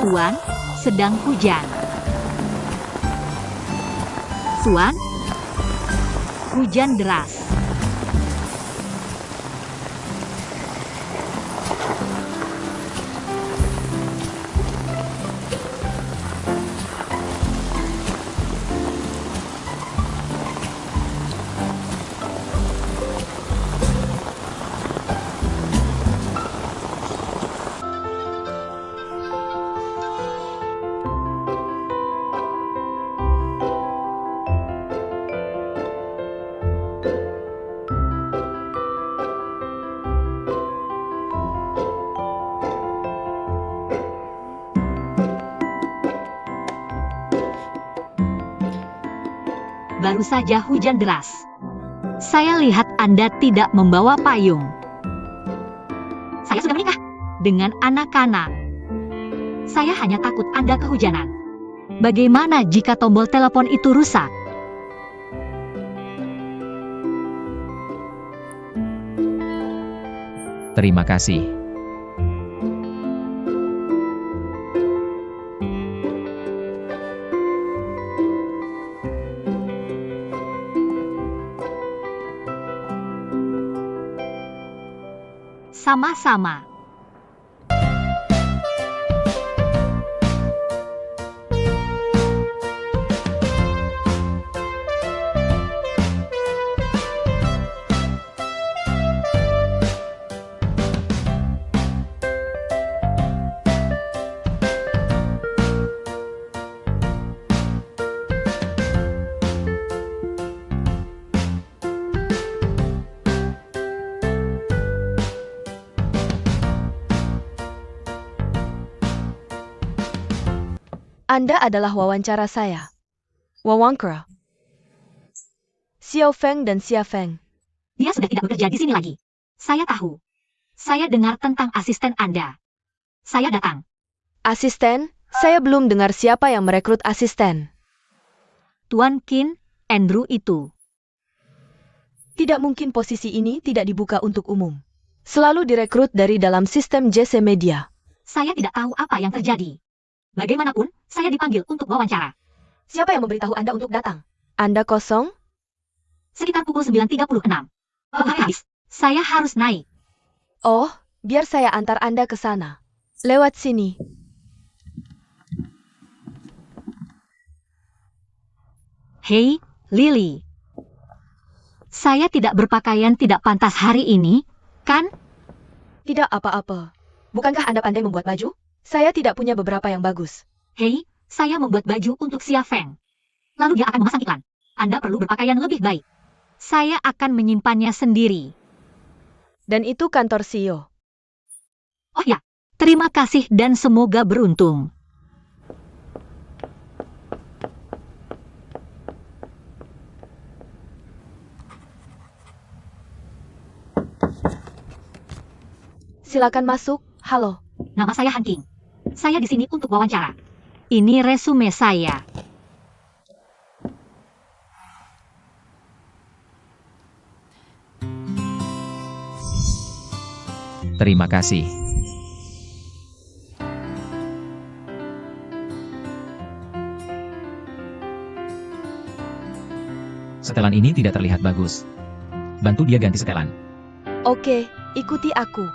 Tuan, sedang hujan. Tuan, hujan deras. Baru saja hujan deras. Saya lihat Anda tidak membawa payung. Saya sudah menikah dengan anak-anak. Saya hanya takut Anda kehujanan. Bagaimana jika tombol telepon itu rusak? Terima kasih. Sama-sama. Anda adalah wawancara saya. Wawancara. Xiao Feng dan Xia Feng. Dia sudah tidak bekerja di sini lagi. Saya tahu. Saya dengar tentang asisten Anda. Saya datang. Asisten? Saya belum dengar siapa yang merekrut asisten. Tuan Qin, Andrew itu. Tidak mungkin posisi ini tidak dibuka untuk umum. Selalu direkrut dari dalam sistem JC Media. Saya tidak tahu apa yang terjadi. Bagaimanapun, saya dipanggil untuk wawancara. Siapa yang memberitahu Anda untuk datang? Anda kosong? Sekitar pukul 9.36. Habis, saya harus naik. Oh, biar saya antar Anda ke sana. Lewat sini. Hei, Lily. Saya tidak berpakaian tidak pantas hari ini, kan? Tidak apa-apa. Bukankah Anda pandai membuat baju? Saya tidak punya beberapa yang bagus. Hei, saya membuat baju untuk Xia Feng. Lalu dia akan memasang iklan. Anda perlu berpakaian lebih baik. Saya akan menyimpannya sendiri. Dan itu kantor CEO. Oh ya, terima kasih dan semoga beruntung. Silakan masuk. Halo. Nama saya Han King. Saya di sini untuk wawancara. Ini resume saya. Terima kasih. Setelan ini tidak terlihat bagus. Bantu dia ganti setelan. Oke, ikuti aku.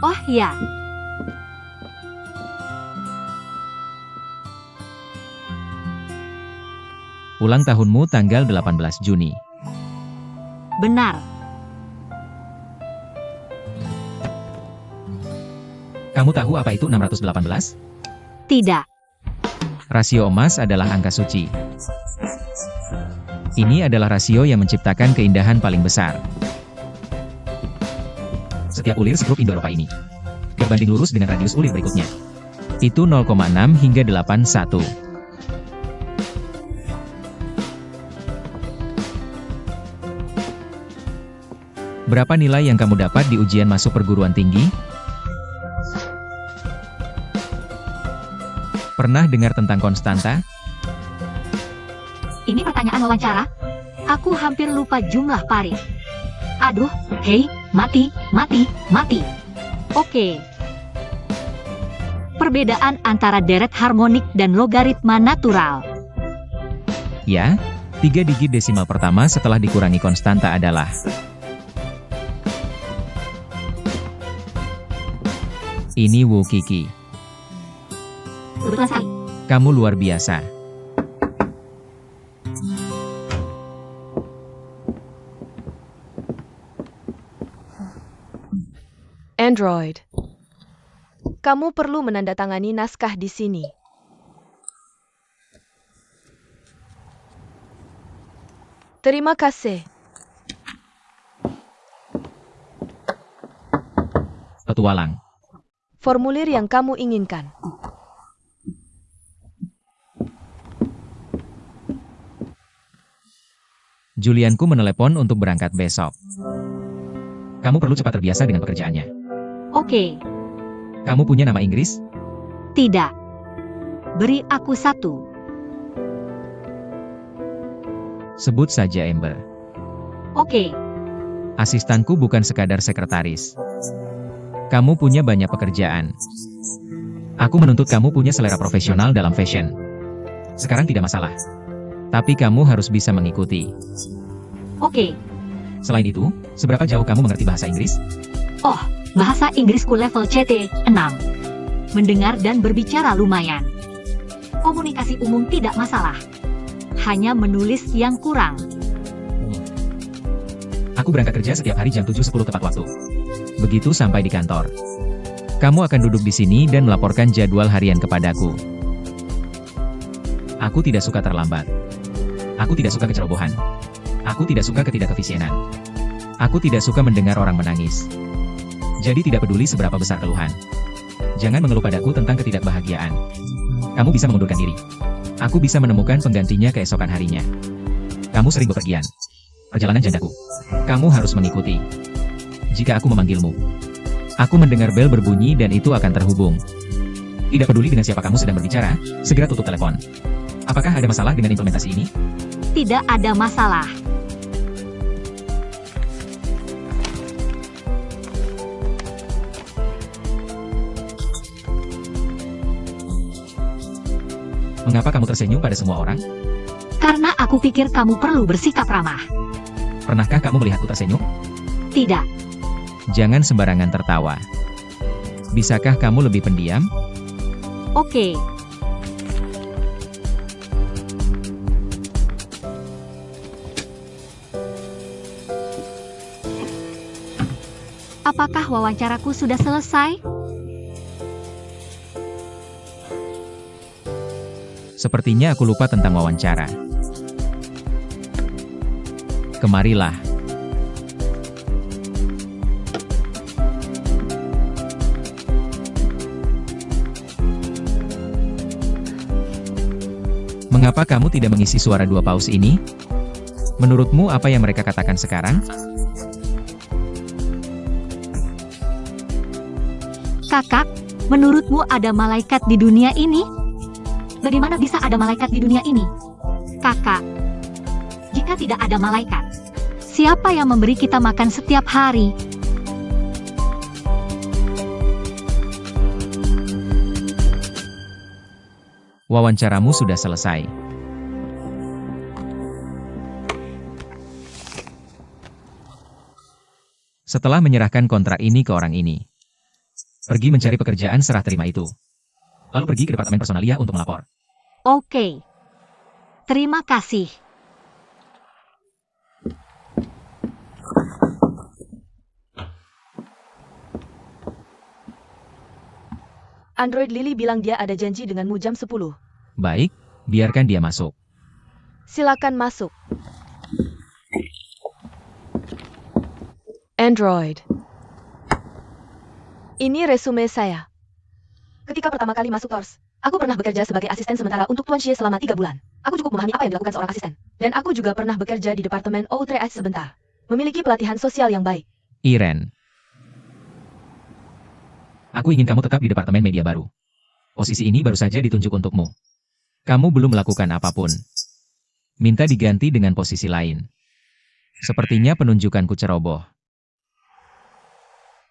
Oh ya. Ulang tahunmu tanggal 18 Juni. Benar. Kamu tahu apa itu 618? Tidak. Rasio emas adalah angka suci. Ini adalah rasio yang menciptakan keindahan paling besar. Setiap ulir skrup Indo-Eropa ini berbanding lurus dengan radius ulir berikutnya. Itu 0,6 hingga 81. Berapa nilai yang kamu dapat di ujian masuk perguruan tinggi? Pernah dengar tentang konstanta? Ini pertanyaan wawancara? Aku hampir lupa jumlah pari. Aduh, hei, mati. Oke. Perbedaan antara deret harmonik dan logaritma natural. Ya, 3 digit desimal pertama setelah dikurangi konstanta adalah ini Wu Kiki. Kebetulan sekali. Kamu luar biasa. Android. Kamu perlu menandatangani naskah di sini. Terima kasih. Petualang. Formulir yang kamu inginkan. Julianku menelepon untuk berangkat besok. Kamu perlu cepat terbiasa dengan pekerjaannya. Oke, Kamu punya nama Inggris? tidak. Beri aku 1. Sebut saja Amber. Oke, Asistanku bukan sekadar sekretaris. Kamu punya banyak pekerjaan. Aku menuntut kamu punya selera profesional dalam fashion. Sekarang tidak masalah. Tapi kamu harus bisa mengikuti. oke. Selain itu, seberapa jauh kamu mengerti bahasa Inggris? Oh, bahasa Inggrisku level CT 6. Mendengar dan berbicara lumayan. Komunikasi umum tidak masalah. Hanya menulis yang kurang. Aku berangkat kerja setiap hari jam 7.10 tepat waktu. Begitu sampai di kantor. Kamu akan duduk di sini dan melaporkan jadwal harian kepadaku. Aku tidak suka terlambat. Aku tidak suka kecerobohan. Aku tidak suka ketidakefisienan. Aku tidak suka mendengar orang menangis. Jadi tidak peduli seberapa besar keluhan. Jangan mengeluh padaku tentang ketidakbahagiaan. Kamu bisa mengundurkan diri. Aku bisa menemukan penggantinya keesokan harinya. Kamu sering bepergian. Perjalanan jandaku. Kamu harus mengikuti. Jika aku memanggilmu. Aku mendengar bel berbunyi dan itu akan terhubung. Tidak peduli dengan siapa kamu sedang berbicara, segera tutup telepon. Apakah ada masalah dengan implementasi ini? Tidak ada masalah. Mengapa kamu tersenyum pada semua orang? Karena aku pikir kamu perlu bersikap ramah. Pernahkah kamu melihatku tersenyum? Tidak. Jangan sembarangan tertawa. Bisakah kamu lebih pendiam? Oke. Apakah wawancaraku sudah selesai? Sepertinya aku lupa tentang wawancara. Kemarilah. Mengapa kamu tidak mengisi suara 2 paus ini? Menurutmu apa yang mereka katakan sekarang? Kakak, menurutmu ada malaikat di dunia ini? Bagaimana bisa ada malaikat di dunia ini? Kakak, jika tidak ada malaikat, siapa yang memberi kita makan setiap hari? Wawancaramu sudah selesai. Setelah menyerahkan kontrak ini ke orang ini, pergi mencari pekerjaan serah terima itu. Lalu pergi ke departemen personalia untuk melapor. Oke. Terima kasih. Android Lily bilang dia ada janji denganmu jam 10. Baik, biarkan dia masuk. Silakan masuk. Android. Ini resume saya. Ketika pertama kali masuk TORS, aku pernah bekerja sebagai asisten sementara untuk Tuan Xie selama 3 bulan. Aku cukup memahami apa yang dilakukan seorang asisten. Dan aku juga pernah bekerja di Departemen Outreach sebentar. Memiliki pelatihan sosial yang baik. Iren. Aku ingin kamu tetap di Departemen Media Baru. Posisi ini baru saja ditunjuk untukmu. Kamu belum melakukan apapun. Minta diganti dengan posisi lain. Sepertinya penunjukanku ceroboh.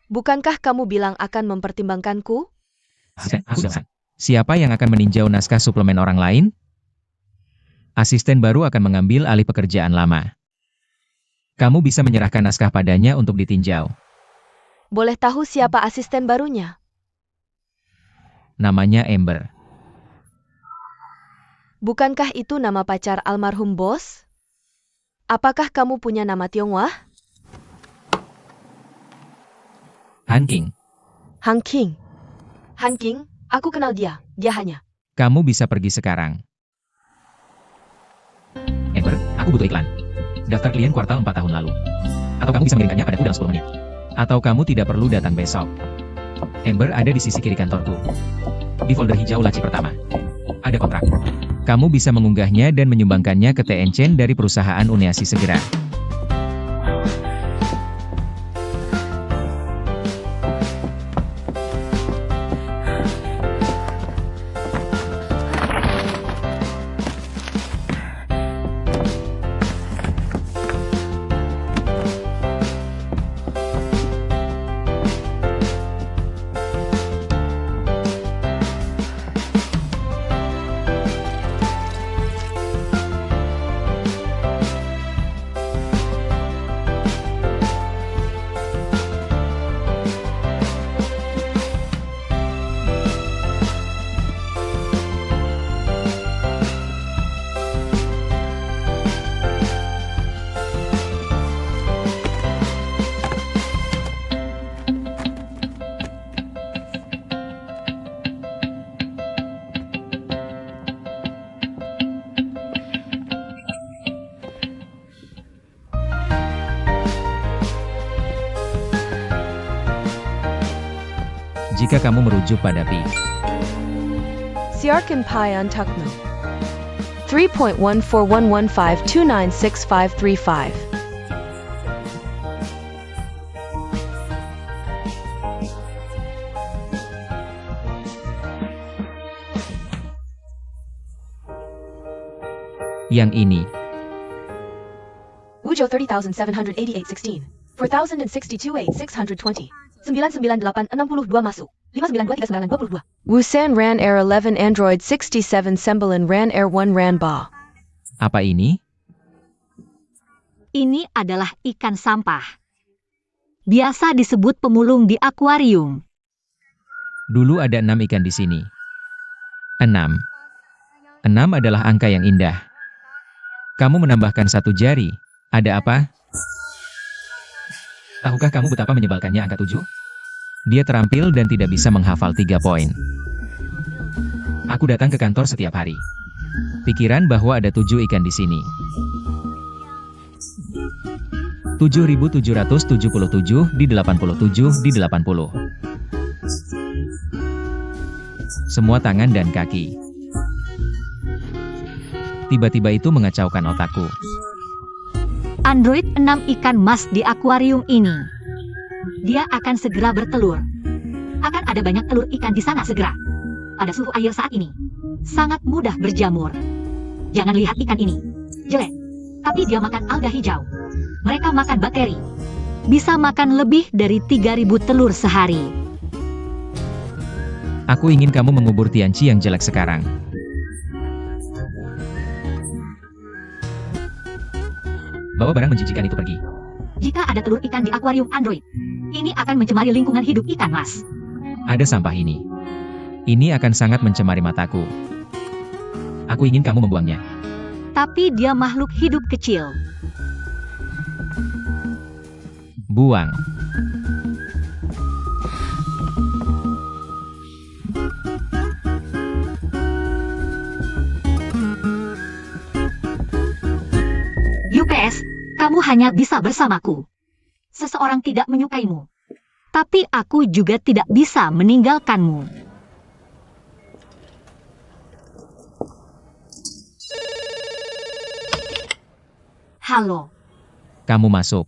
Bukankah kamu bilang akan mempertimbangkanku? Aku sudah pesan. Siapa yang akan meninjau naskah suplemen orang lain? Asisten baru akan mengambil alih pekerjaan lama. Kamu bisa menyerahkan naskah padanya untuk ditinjau. Boleh tahu siapa asisten barunya? Namanya Amber. Bukankah itu nama pacar almarhum bos? Apakah kamu punya nama Tionghoa? Han King. Han King. Han King, aku kenal dia. Dia hanya. Kamu bisa pergi sekarang. Amber, aku butuh iklan. Daftar klien kuartal 4 tahun lalu. Atau kamu bisa mengirimkannya padaku dalam 10 menit. Atau kamu tidak perlu datang besok. Amber ada di sisi kiri kantorku. Di folder hijau laci pertama. Ada kontrak. Kamu bisa mengunggahnya dan menyumbangkannya ke TNCen dari perusahaan Uneasi segera. Jika kamu merujuk pada Pi. Siarkan Payan Tukno. 3.141152966535. Yang ini. Wujo 30,788.16. 4,062,620. 99862 masuk. 5923922. Wusan Ran Air 11 Android 67 Sembilan Ran Air 1 Ran Ba. Apa ini? Ini adalah ikan sampah. Biasa disebut pemulung di akuarium. Dulu ada 6 ikan di sini. 6. 6 adalah angka yang indah. Kamu menambahkan 1 jari. Ada apa? Tahukah kamu betapa menyebalkannya angka 7? Dia terampil dan tidak bisa menghafal 3 poin. Aku datang ke kantor setiap hari. Pikiran bahwa ada 7 ikan di sini. 7.777 di 87 di 80. Semua tangan dan kaki. Tiba-tiba itu mengacaukan otakku. Android 6 ikan mas di akuarium ini. Dia akan segera bertelur. Akan ada banyak telur ikan di sana segera. Pada suhu air saat ini, sangat mudah berjamur. Jangan lihat ikan ini. Jelek. Tapi dia makan alga hijau. Mereka makan bakteri. Bisa makan lebih dari 3.000 telur sehari. Aku ingin kamu mengubur Tianchi yang jelek sekarang. Bawa barang menjijikan itu pergi. Jika ada telur ikan di akuarium Android, ini akan mencemari lingkungan hidup ikan mas. Ada sampah ini. Ini akan sangat mencemari mataku. Aku ingin kamu membuangnya. Tapi dia makhluk hidup kecil. Buang. UPS, kamu hanya bisa bersamaku. Seseorang tidak menyukaimu. Tapi aku juga tidak bisa meninggalkanmu. Halo. Kamu masuk.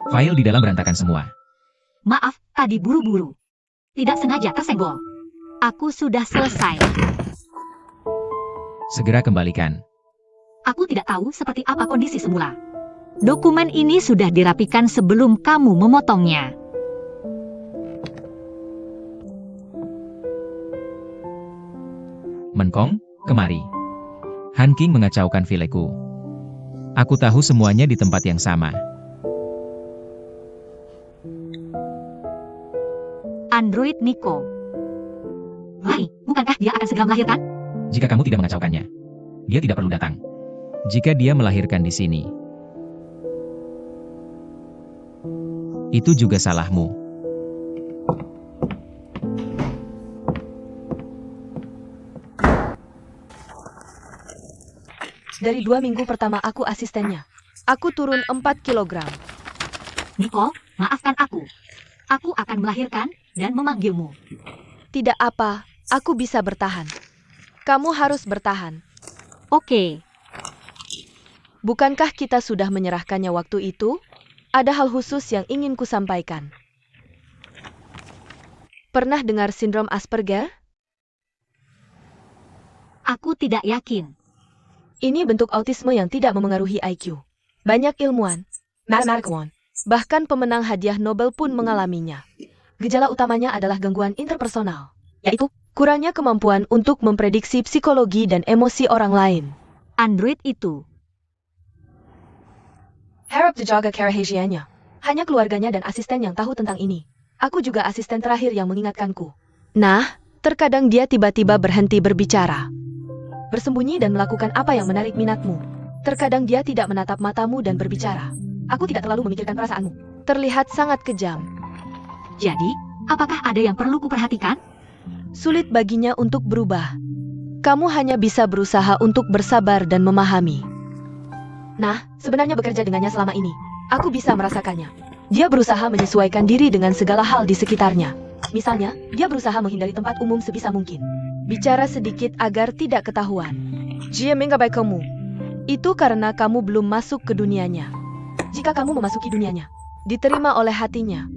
File di dalam berantakan semua. Maaf, tadi buru-buru. Tidak sengaja tersenggol. Aku sudah selesai. Segera kembalikan. Aku tidak tahu seperti apa kondisi semula. Dokumen ini sudah dirapikan sebelum kamu memotongnya. Menkong, kemari. Han King mengacaukan fileku. Aku tahu semuanya di tempat yang sama. Android Nico. Hai, bukankah dia akan segera melahirkan? Jika kamu tidak mengacaukannya, dia tidak perlu datang. Jika dia melahirkan di sini, itu juga salahmu. Dari 2 minggu pertama aku asistennya. Aku turun 4 kilogram. Nico, maafkan aku. Aku akan melahirkan dan memanggilmu. Tidak apa, aku bisa bertahan. Kamu harus bertahan. Oke, Bukankah kita sudah menyerahkannya waktu itu? Ada hal khusus yang ingin kusampaikan. Pernah dengar sindrom Asperger? aku tidak yakin. Ini bentuk autisme yang tidak memengaruhi IQ. Banyak ilmuwan, mathematikawan, bahkan pemenang hadiah Nobel pun mengalaminya. Gejala utamanya adalah gangguan interpersonal, yaitu kurangnya kemampuan untuk memprediksi psikologi dan emosi orang lain. Android itu. Harap dijaga kerahasiaannya. Hanya keluarganya dan asisten yang tahu tentang ini. Aku juga asisten terakhir yang mengingatkanku. Nah, terkadang dia tiba-tiba berhenti berbicara. Bersembunyi dan melakukan apa yang menarik minatmu. Terkadang dia tidak menatap matamu dan berbicara. Aku tidak terlalu memikirkan perasaanmu. Terlihat sangat kejam. Jadi, apakah ada yang perlu kuperhatikan? Sulit baginya untuk berubah. Kamu hanya bisa berusaha untuk bersabar dan memahami. Nah, sebenarnya bekerja dengannya selama ini, aku bisa merasakannya. Dia berusaha menyesuaikan diri dengan segala hal di sekitarnya. Misalnya, dia berusaha menghindari tempat umum sebisa mungkin. Bicara sedikit agar tidak ketahuan. Dia menggapai kamu. Itu karena kamu belum masuk ke dunianya. Jika kamu memasuki dunianya, diterima oleh hatinya,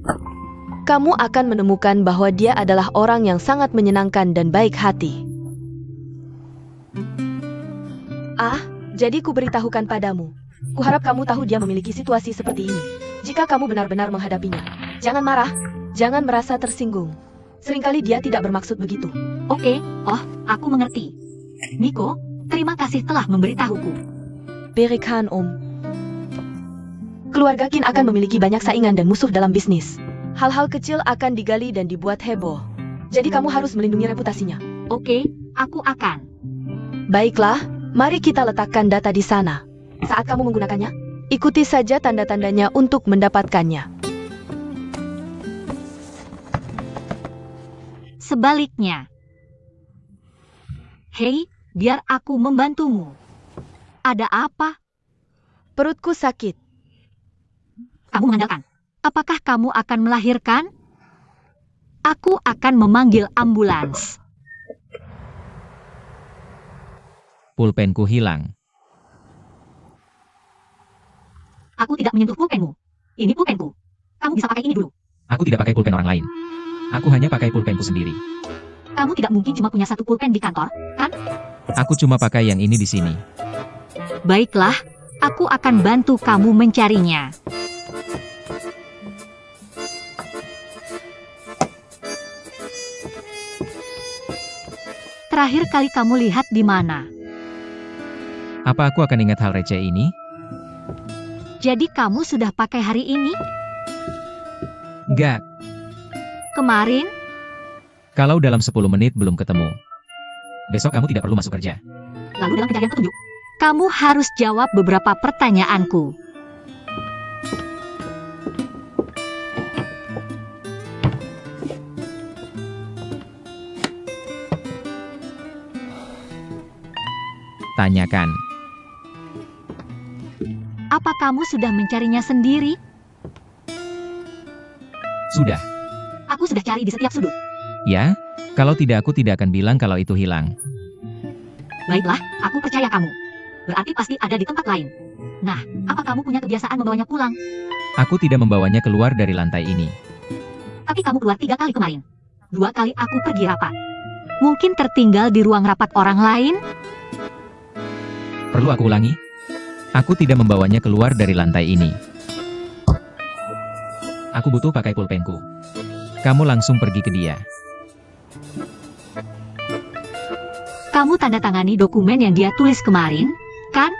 kamu akan menemukan bahwa dia adalah orang yang sangat menyenangkan dan baik hati. Jadi kuberitahukan padamu. Kuharap kamu tahu dia memiliki situasi seperti ini. Jika kamu benar-benar menghadapinya, jangan marah, jangan merasa tersinggung. Seringkali dia tidak bermaksud begitu. Oke, aku mengerti. Nico, terima kasih telah memberitahuku. Berikan Om. Keluarga Kin akan memiliki banyak saingan dan musuh dalam bisnis. Hal-hal kecil akan digali dan dibuat heboh. Jadi kamu harus melindungi reputasinya. Oke, aku akan. Baiklah, mari kita letakkan data di sana. Saat kamu menggunakannya, ikuti saja tanda-tandanya untuk mendapatkannya. Sebaliknya. Hei, biar aku membantumu. Ada apa? Perutku sakit. Kamu mengandalkan. Apakah kamu akan melahirkan? Aku akan memanggil ambulans. Pulpenku hilang. Aku tidak menyentuh pulpenmu. Ini pulpenku. Kamu bisa pakai ini dulu. Aku tidak pakai pulpen orang lain. Aku hanya pakai pulpenku sendiri. Kamu tidak mungkin cuma punya satu pulpen di kantor, kan? Aku cuma pakai yang ini di sini. Baiklah, aku akan bantu kamu mencarinya. Terakhir kali kamu lihat di mana? Apa aku akan ingat hal receh ini? Jadi kamu sudah pakai hari ini? Enggak. Kemarin? Kalau dalam 10 menit belum ketemu, besok kamu tidak perlu masuk kerja. Lalu dalam pencarian petunjuk, kamu harus jawab beberapa pertanyaanku. Tanyakan. Apa kamu sudah mencarinya sendiri? Sudah. Aku sudah cari di setiap sudut. Ya? Kalau tidak aku tidak akan bilang kalau itu hilang. Baiklah, aku percaya kamu. Berarti pasti ada di tempat lain. Nah, apa kamu punya kebiasaan membawanya pulang? Aku tidak membawanya keluar dari lantai ini. Tapi kamu keluar 3 kali kemarin. 2 kali aku pergi rapat. Mungkin tertinggal di ruang rapat orang lain? Perlu aku ulangi? Aku tidak membawanya keluar dari lantai ini. Aku butuh pakai pulpenku. Kamu langsung pergi ke dia. Kamu tanda tangani dokumen yang dia tulis kemarin, kan?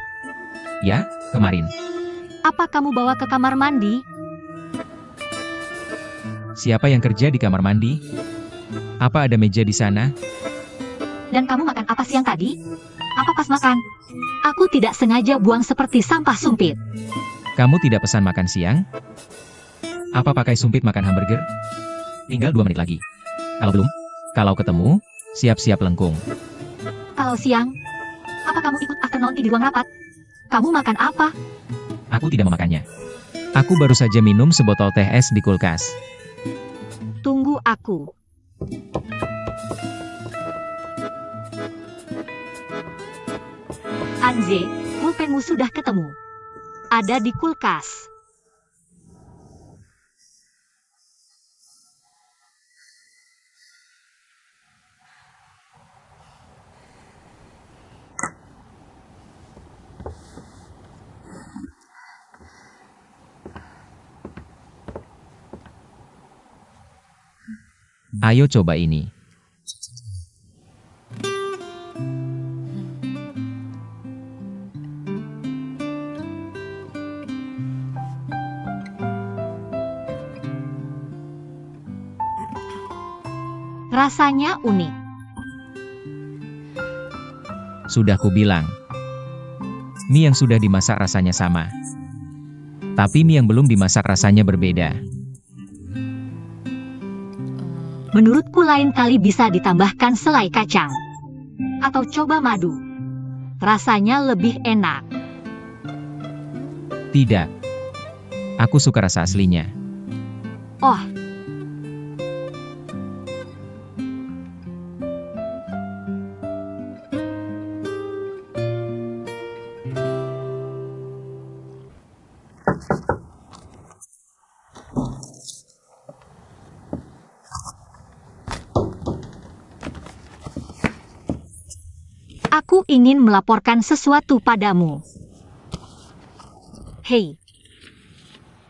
Ya, kemarin. Apa kamu bawa ke kamar mandi? Siapa yang kerja di kamar mandi? Apa ada meja di sana? Dan kamu makan apa siang tadi? Apa pas makan? Aku tidak sengaja buang seperti sampah sumpit. Kamu tidak pesan makan siang? Apa pakai sumpit makan hamburger? Tinggal 2 menit lagi. Kalau belum, kalau ketemu, siap-siap lengkung. Kalau siang, apa kamu ikut afternoon tea di ruang rapat? Kamu makan apa? Aku tidak memakannya. Aku baru saja minum sebotol teh es di kulkas. Tunggu aku. Anze, pulpenmu sudah ketemu. Ada di kulkas. Ayo coba ini. Rasanya unik. Sudah kubilang. Mie yang sudah dimasak rasanya sama. Tapi mie yang belum dimasak rasanya berbeda. Menurutku lain kali bisa ditambahkan selai kacang. Atau coba madu. Rasanya lebih enak. Tidak. Aku suka rasa aslinya. Oh, aku ingin melaporkan sesuatu padamu. Hei.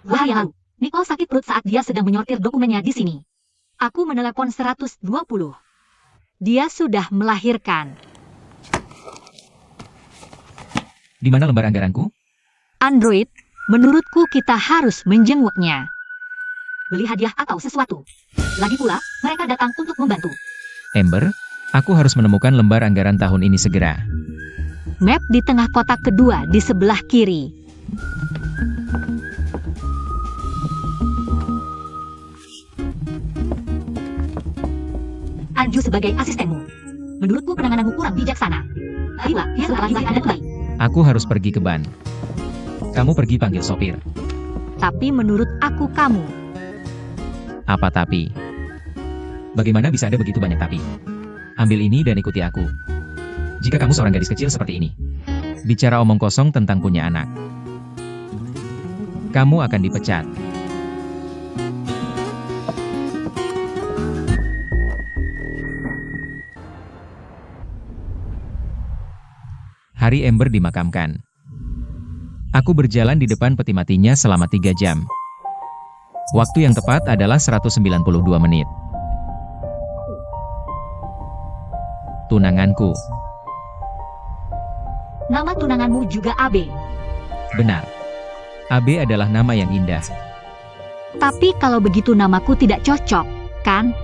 Wahai, Nicole sakit perut saat dia sedang menyortir dokumennya di sini. Aku menelepon 120. Dia sudah melahirkan. Di mana lembar anggaranku? Android, menurutku kita harus menjenguknya. Beli hadiah atau sesuatu. Lagi pula, mereka datang untuk membantu. Amber, aku harus menemukan lembar anggaran tahun ini segera. Map di tengah kotak kedua di sebelah kiri. Anju sebagai asistenmu. Menurutku penangananmu kurang bijaksana. Ayolah, setelah ini Anda kembali. Aku harus pergi ke ban. Kamu pergi panggil sopir. Tapi menurut aku kamu. Apa tapi? Bagaimana bisa ada begitu banyak tapi? Ambil ini dan ikuti aku. Jika kamu seorang gadis kecil seperti ini. Bicara omong kosong tentang punya anak. Kamu akan dipecat. Hari Amber dimakamkan. Aku berjalan di depan peti matinya selama 3 jam. Waktu yang tepat adalah 192 menit. Tunanganku. Nama tunanganmu juga AB. Benar. AB adalah nama yang indah. Tapi kalau begitu namaku tidak cocok, kan?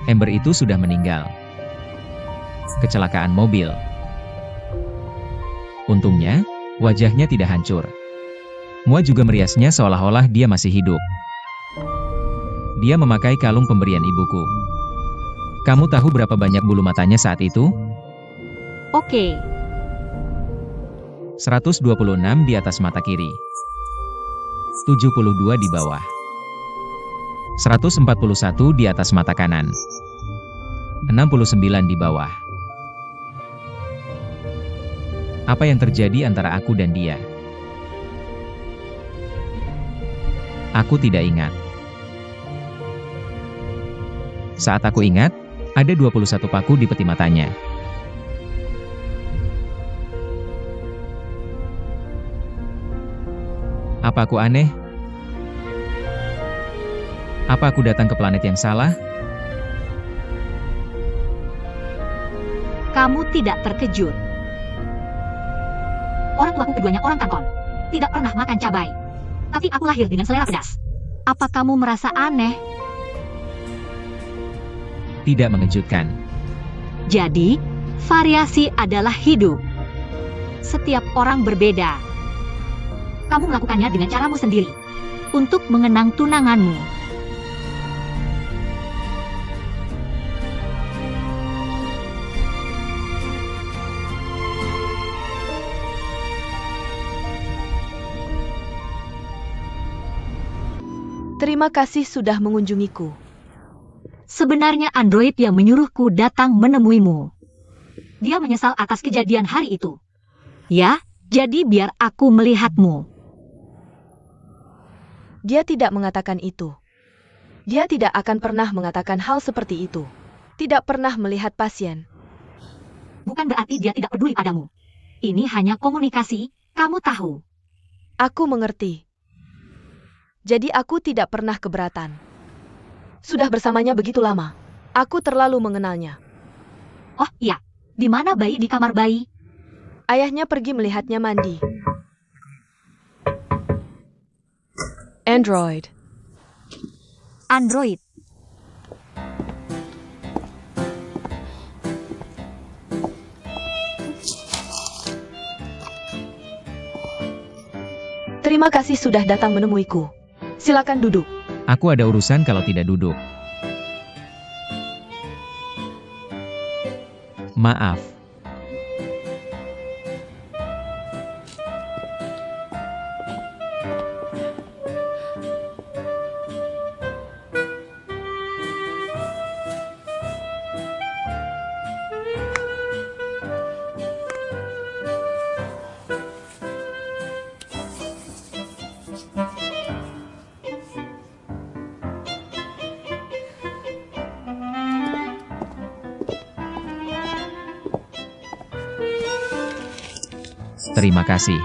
Amber itu sudah meninggal. Kecelakaan mobil. Untungnya, wajahnya tidak hancur. Mua juga meriasnya seolah-olah dia masih hidup. Dia memakai kalung pemberian ibuku. Kamu tahu berapa banyak bulu matanya saat itu? Oke. 126 di atas mata kiri. 72 di bawah. 141 di atas mata kanan. 69 di bawah. Apa yang terjadi antara aku dan dia? Aku tidak ingat. Saat aku ingat, ada 21 paku di peti matanya. Apa aku aneh? Apa aku datang ke planet yang salah? Kamu tidak terkejut. Orang tuaku keduanya orang Kanton. Tidak pernah makan cabai. Tapi aku lahir dengan selera pedas. Apa kamu merasa aneh? Tidak mengejutkan. Jadi, variasi adalah hidup. Setiap orang berbeda. Kamu melakukannya dengan caramu sendiri. Untuk mengenang tunanganmu. Terima kasih sudah mengunjungiku. Sebenarnya android yang menyuruhku datang menemuimu. Dia menyesal atas kejadian hari itu. Ya, jadi biar aku melihatmu. Dia tidak mengatakan itu. Dia tidak akan pernah mengatakan hal seperti itu. Tidak pernah melihat pasien. Bukan berarti dia tidak peduli padamu. Ini hanya komunikasi, kamu tahu. Aku mengerti. Jadi aku tidak pernah keberatan. Sudah bersamanya begitu lama. Aku terlalu mengenalnya. Oh iya, di mana bayi di kamar bayi? Ayahnya pergi melihatnya mandi. Android. Android. Terima kasih sudah datang menemuiku. Silakan duduk. Aku ada urusan kalau tidak duduk. Maaf. Terima kasih.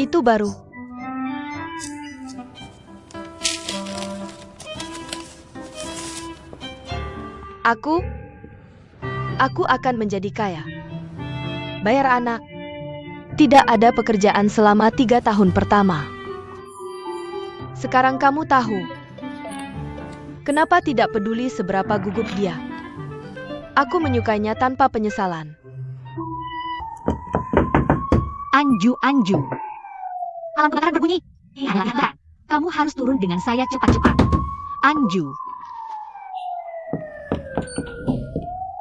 Itu baru. Aku akan menjadi kaya. Bayar anak. Tidak ada pekerjaan selama 3 tahun pertama. Sekarang kamu tahu. Kenapa tidak peduli seberapa gugup dia? Aku menyukainya tanpa penyesalan. Anju. Alarm kebakaran berbunyi. Ingat, kamu harus turun dengan saya cepat-cepat. Anju.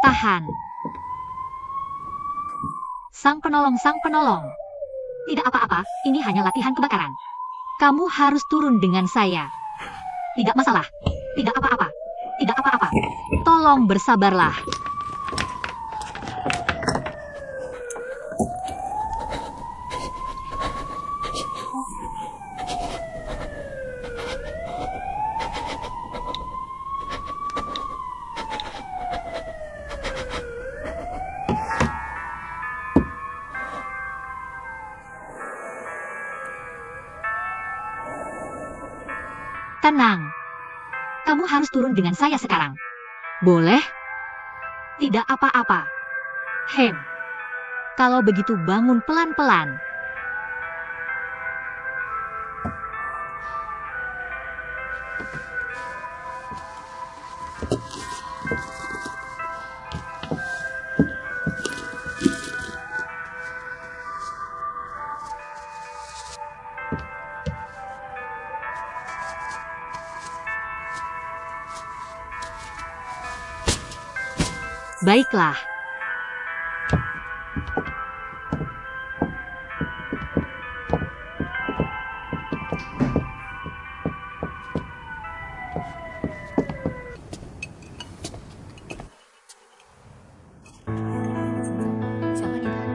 Tahan. Sang penolong. Tidak apa-apa, ini hanya latihan kebakaran. Kamu harus turun dengan saya. Tidak masalah. Tidak apa-apa. Tolong bersabarlah. Tenang. Kamu harus turun dengan saya sekarang. Boleh? Tidak apa-apa. Hem. Kalau begitu bangun pelan-pelan. Baiklah.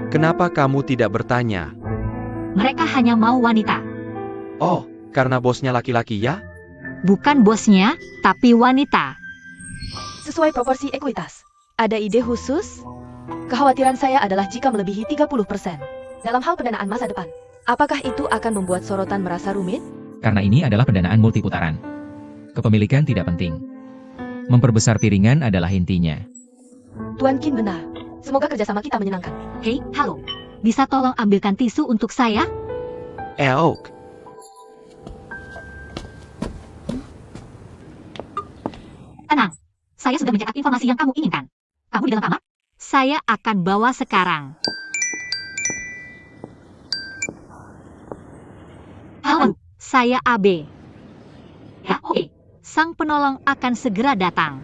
Kenapa kamu tidak bertanya? Mereka hanya mau wanita. Oh, karena bosnya laki-laki ya? Bukan bosnya, tapi wanita. Sesuai proporsi ekuitas. Ada ide khusus? Kekhawatiran saya adalah jika melebihi 30%. Dalam hal pendanaan masa depan, apakah itu akan membuat sorotan merasa rumit? Karena ini adalah pendanaan multiputaran. Kepemilikan tidak penting. Memperbesar piringan adalah intinya. Tuan Qin benar. Semoga kerjasama kita menyenangkan. Hei, halo. Bisa tolong ambilkan tisu untuk saya? Eok. Tenang. Saya sudah mencetak informasi yang kamu inginkan. Kamu di dalam kamar? Saya akan bawa sekarang. Halo, saya AB. Ya, oke. Sang penolong akan segera datang.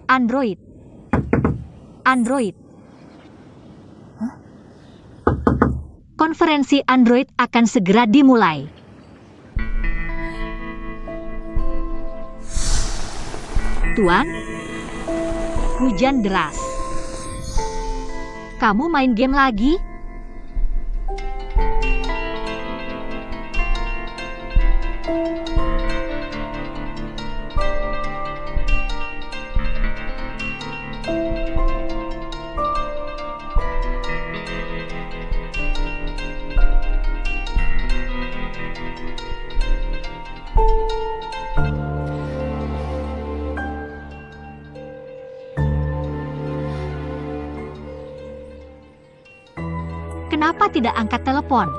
Android. Android. Konferensi Android akan segera dimulai. Tuan, hujan deras. Kamu main game lagi? Kenapa tidak angkat telepon?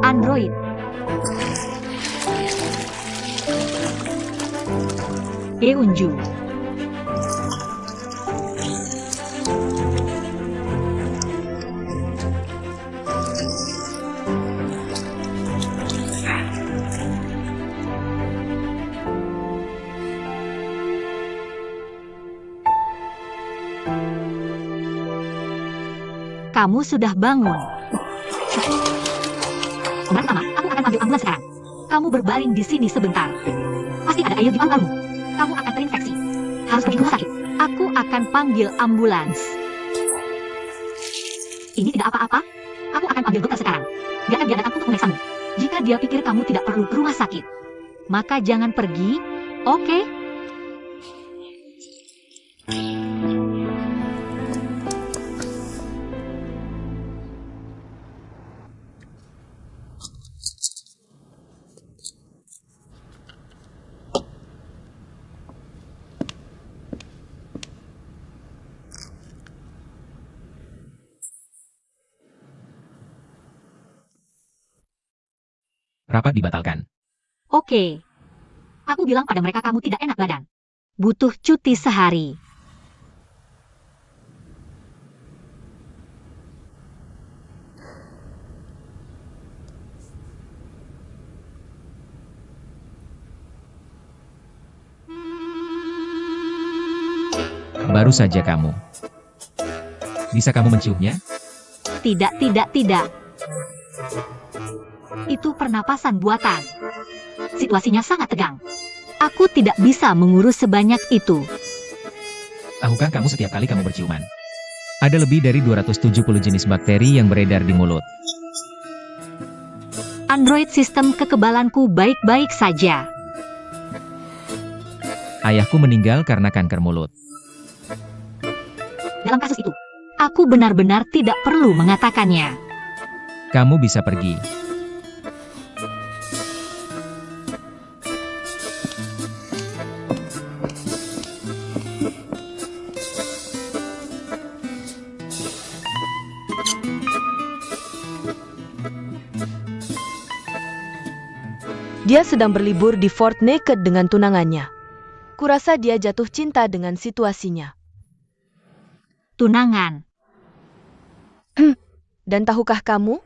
Android. Eunju. Kamu sudah bangun. Mama, aku akan panggil ambulans sekarang. Kamu berbaring di sini sebentar. Pasti ada air di paru-parumu. Kamu akan terinfeksi. Harus pergi ke rumah sakit. Aku akan panggil ambulans. Ini tidak apa-apa. Aku akan panggil dokter sekarang. Biarkan dia datang untuk memeriksamu. Jika dia pikir kamu tidak perlu ke rumah sakit, maka jangan pergi, oke? Rapat dibatalkan. Oke. Aku bilang pada mereka kamu tidak enak badan. Butuh cuti sehari. Baru saja kamu. Bisa kamu menciumnya? Tidak. Itu pernapasan buatan. Situasinya sangat tegang. Aku tidak bisa mengurus sebanyak itu. Tahukah kamu setiap kali kamu berciuman? Ada lebih dari 270 jenis bakteri yang beredar di mulut. Android sistem kekebalanku baik-baik saja. Ayahku meninggal karena kanker mulut. Dalam kasus itu, aku benar-benar tidak perlu mengatakannya. Kamu bisa pergi. Dia sedang berlibur di Fort Naked dengan tunangannya. Kurasa dia jatuh cinta dengan situasinya. Tunangan. Dan tahukah kamu?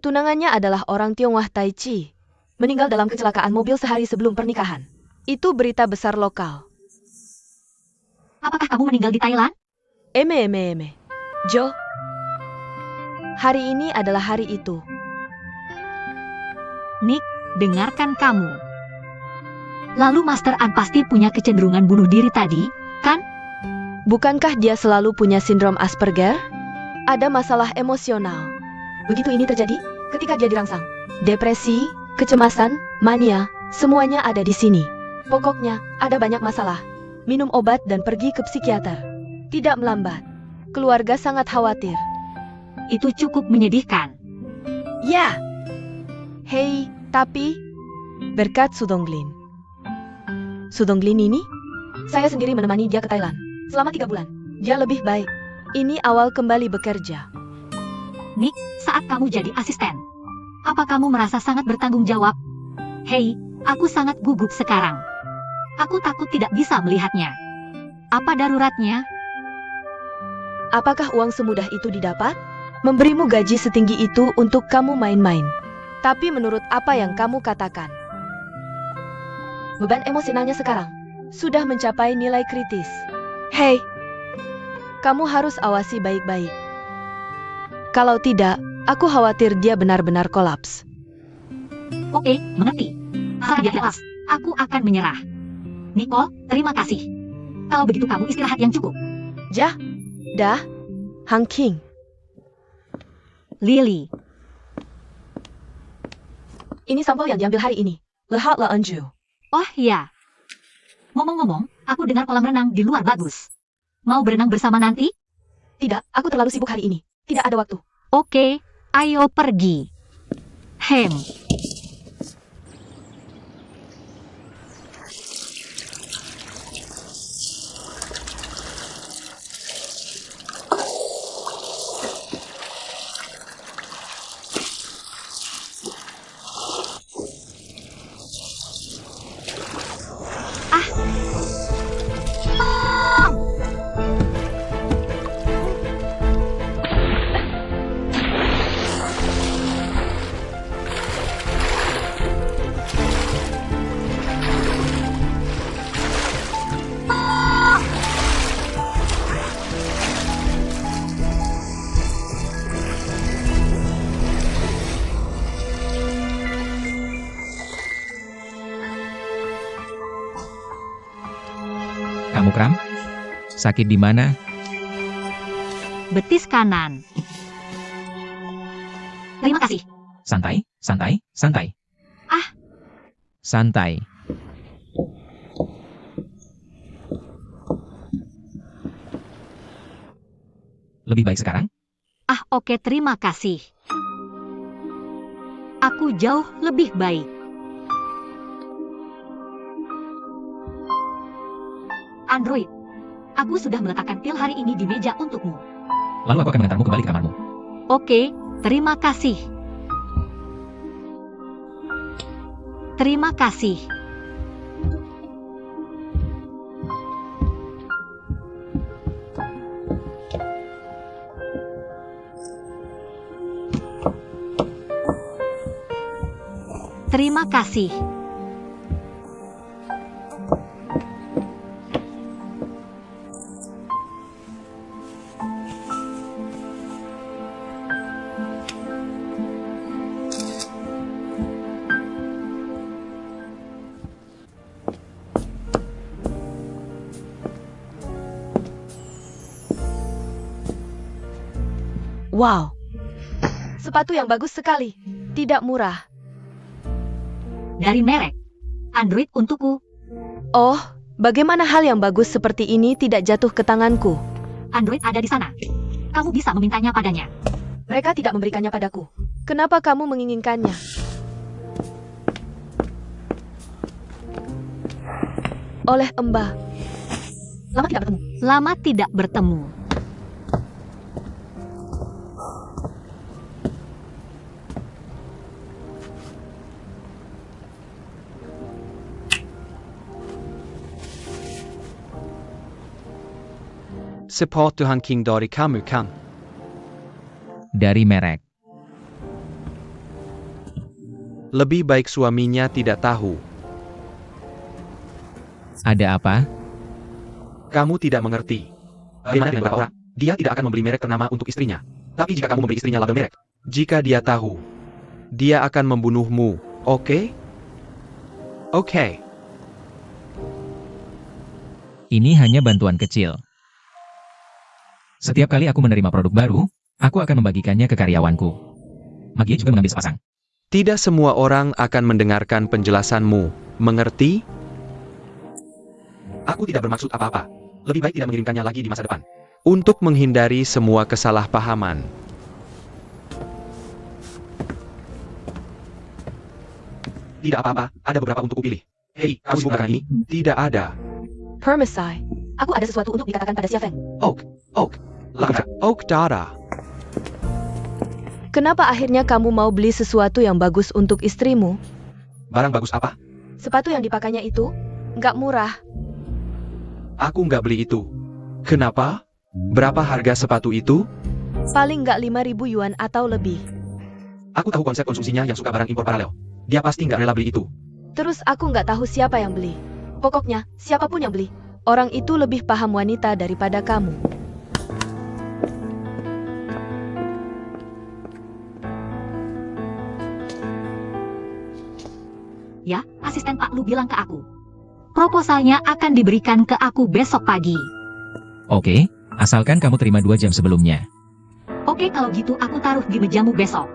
Tunangannya adalah orang Tionghoa Tai Chi. Meninggal dalam kecelakaan mobil sehari sebelum pernikahan. Itu berita besar lokal. Apakah kamu meninggal di Thailand? Eme. Jo. Hari ini adalah hari itu. Nick, dengarkan kamu. Lalu Master An pasti punya kecenderungan bunuh diri tadi, kan? Bukankah dia selalu punya sindrom Asperger? Ada masalah emosional. Begitu ini terjadi, ketika dia dirangsang. Depresi, kecemasan, mania, semuanya ada di sini. Pokoknya, ada banyak masalah. Minum obat dan pergi ke psikiater. Tidak melambat. Keluarga sangat khawatir. Itu cukup menyedihkan. Ya. Hei, tapi berkat Sudonglin. Sudonglin ini, saya sendiri menemani dia ke Thailand selama 3 bulan. Dia lebih baik. Ini awal kembali bekerja. Nick, saat kamu jadi asisten, apa kamu merasa sangat bertanggung jawab? Hei, aku sangat gugup sekarang. Aku takut tidak bisa melihatnya. Apa daruratnya? Apakah uang semudah itu didapat? Memberimu gaji setinggi itu untuk kamu main-main. Tapi menurut apa yang kamu katakan, beban emosionalnya sekarang sudah mencapai nilai kritis. Hei, kamu harus awasi baik-baik. Kalau tidak, aku khawatir dia benar-benar kolaps. Oke, mengerti. Asal dia lepas, aku akan menyerah. Nicole, terima kasih. Kalau begitu kamu istirahat yang cukup. Dah, Hang King. Lily, Ini sampel yang diambil hari ini. Lehat La Anju. oh ya. Ngomong-ngomong, aku dengar kolam renang di luar bagus. Mau berenang bersama nanti? Tidak, aku terlalu sibuk hari ini. Tidak ada waktu. Oke, ayo pergi. Hem. Kamu kram? Sakit di mana? Betis kanan. Terima kasih. Santai, santai, santai. Ah. Santai. Lebih baik sekarang? Ah, oke, terima kasih. Aku jauh lebih baik. Android, aku sudah meletakkan pil hari ini di meja untukmu. Lalu aku akan mengantarmu kembali ke kamarmu. Oke, terima kasih. Terima kasih. Terima kasih. Wow. Sepatu yang bagus sekali. Tidak murah. Dari merek Android untukku. Oh, bagaimana hal yang bagus seperti ini tidak jatuh ke tanganku? Android ada di sana. Kamu bisa memintanya padanya. Mereka tidak memberikannya padaku. Kenapa kamu menginginkannya? Oleh Mbah. Lama tidak bertemu. Lama tidak bertemu. Sepatu Han King dari kamu kan? Dari merek. Lebih baik suaminya tidak tahu. Ada apa? Kamu tidak mengerti. Bagaimana dengan beberapa orang? Dia tidak akan membeli merek ternama untuk istrinya. Tapi jika kamu memberi istrinya label merek, Jika dia tahu, dia akan membunuhmu, oke? Oke. Ini hanya bantuan kecil. Setiap kali aku menerima produk baru, aku akan membagikannya ke karyawanku. Magia juga mengambil sepasang. Tidak semua orang akan mendengarkan penjelasanmu, mengerti? aku tidak bermaksud apa-apa. Lebih baik tidak mengirimkannya lagi di masa depan. Untuk menghindari semua kesalahpahaman. Tidak apa-apa, ada beberapa untuk kupilih. Hei, kamu sibuk belakangan ini? Tidak ada. Permesai. Aku ada sesuatu untuk dikatakan pada Xia Feng. Lakukan. Oak Dara. Kenapa akhirnya kamu mau beli sesuatu yang bagus untuk istrimu? Barang bagus apa? Sepatu yang dipakainya itu nggak murah. Aku nggak beli itu. Kenapa? Berapa harga sepatu itu? Paling nggak 5.000 yuan atau lebih. Aku tahu konsep konsumsinya yang suka barang impor paralel. Dia pasti nggak rela beli itu. Terus aku nggak tahu siapa yang beli. Pokoknya, siapapun yang beli, orang itu lebih paham wanita daripada kamu. Ya, asisten Pak Lu bilang ke aku. Proposalnya akan diberikan ke aku besok pagi. Oke, asalkan kamu terima 2 jam sebelumnya. Oke, kalau gitu aku taruh di mejamu besok.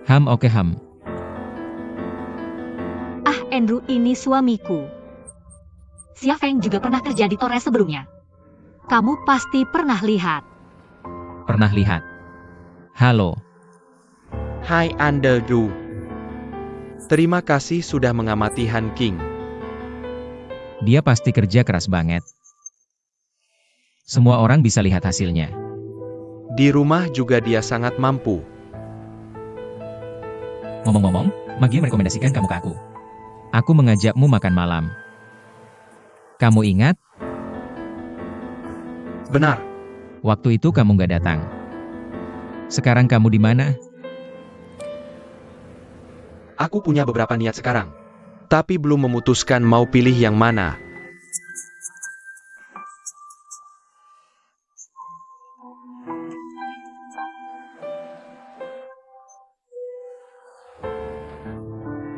Oke. Ah, Andrew, ini suamiku. Xia Feng juga pernah kerja di Torres sebelumnya. Kamu pasti pernah lihat. Pernah lihat. Halo. Hai Andrew. Terima kasih sudah mengamati Han King. Dia pasti kerja keras banget. Semua orang bisa lihat hasilnya. Di rumah juga dia sangat mampu. Ngomong-ngomong, Magia merekomendasikan kamu ke aku. Aku mengajakmu makan malam. Kamu ingat? Benar. Waktu itu kamu nggak datang. Sekarang kamu di mana? Aku punya beberapa niat sekarang. Tapi belum memutuskan mau pilih yang mana.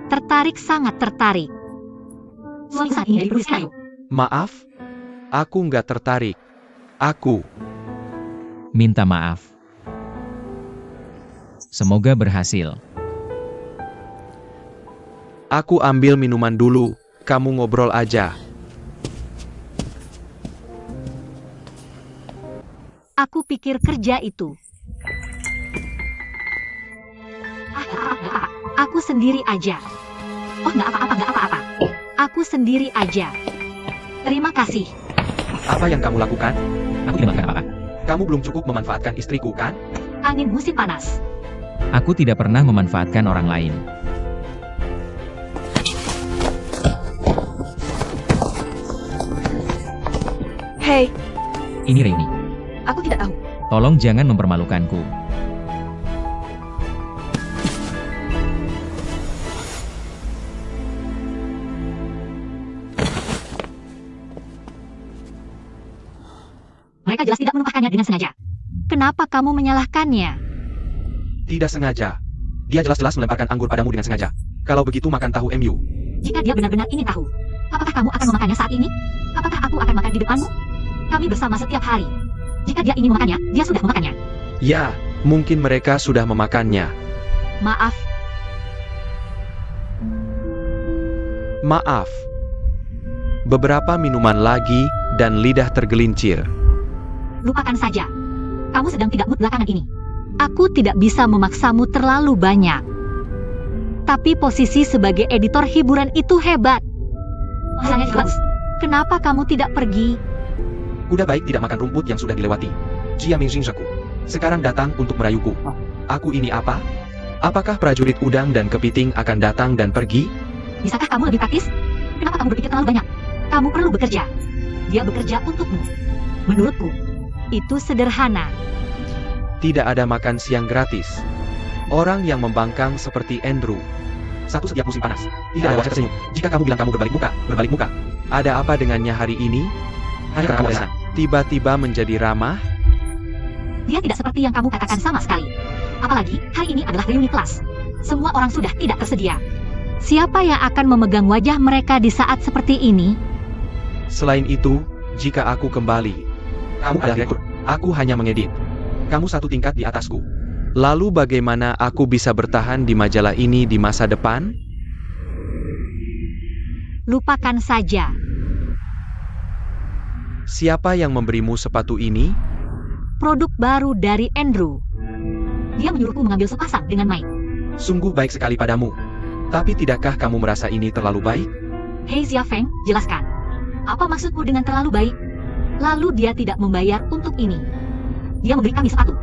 Tertarik, sangat tertarik. Suami saat ini dari produksi kayu. Maaf, aku nggak tertarik. Aku. Minta maaf. Semoga berhasil. Aku ambil minuman dulu, kamu ngobrol aja. Aku pikir kerja itu. Aku sendiri aja. Oh, nggak apa-apa. Aku sendiri aja. Terima kasih. Apa yang kamu lakukan? Aku tidak melakukan apa-apa. Kamu belum cukup memanfaatkan istriku, kan? Angin musim panas. Aku tidak pernah memanfaatkan orang lain. Hei, Ini Reuni. aku tidak tahu. Tolong jangan mempermalukanku. Mereka jelas tidak menumpahkannya dengan sengaja. Kenapa kamu menyalahkannya? Tidak sengaja. Dia jelas-jelas melemparkan anggur padamu dengan sengaja. Kalau begitu makan tahu MU. Jika dia benar-benar ingin tahu, apakah kamu akan memakannya saat ini? Apakah aku akan makan di depanmu? Kami bersama setiap hari. Jika dia ingin memakannya, dia sudah memakannya. Ya, mungkin mereka sudah memakannya. Maaf, Maaf. Beberapa minuman lagi, dan lidah tergelincir. lupakan saja. Kamu sedang tidak mood belakangan ini. Aku tidak bisa memaksamu terlalu banyak. Tapi posisi sebagai editor hiburan itu hebat. Misalnya juga bagus. Kenapa kamu tidak pergi? Kuda baik tidak makan rumput yang sudah dilewati. Jia Mingxingsaku. Sekarang datang untuk merayuku. Aku ini apa? Apakah prajurit udang dan kepiting akan datang dan pergi? Bisakah kamu lebih praktis? Kenapa kamu berpikir terlalu banyak? Kamu perlu bekerja. Dia bekerja untukmu. Menurutku, itu sederhana. Tidak ada makan siang gratis. Orang yang membangkang seperti Andrew. Satu setiap musim panas. Tidak ada wajah tersenyum. Jika kamu bilang kamu berbalik muka. Ada apa dengannya hari ini? Hanya karena kamu ada sana. Tiba-tiba menjadi ramah? Dia tidak seperti yang kamu katakan sama sekali. Apalagi, hari ini adalah reuni kelas. Semua orang sudah tidak tersedia. Siapa yang akan memegang wajah mereka di saat seperti ini? Selain itu, jika aku kembali, kamu adalah direktur. Aku hanya mengedit. Kamu satu tingkat di atasku. Lalu bagaimana aku bisa bertahan di majalah ini di masa depan? Lupakan saja. Siapa yang memberimu sepatu ini? Produk baru dari Andrew. Dia menyuruhku mengambil sepasang dengan Mike. Sungguh baik sekali padamu. Tapi tidakkah kamu merasa ini terlalu baik? Hei Xia Feng, jelaskan. Apa maksudmu dengan terlalu baik? Lalu dia tidak membayar untuk ini. Dia memberi kami sepatu.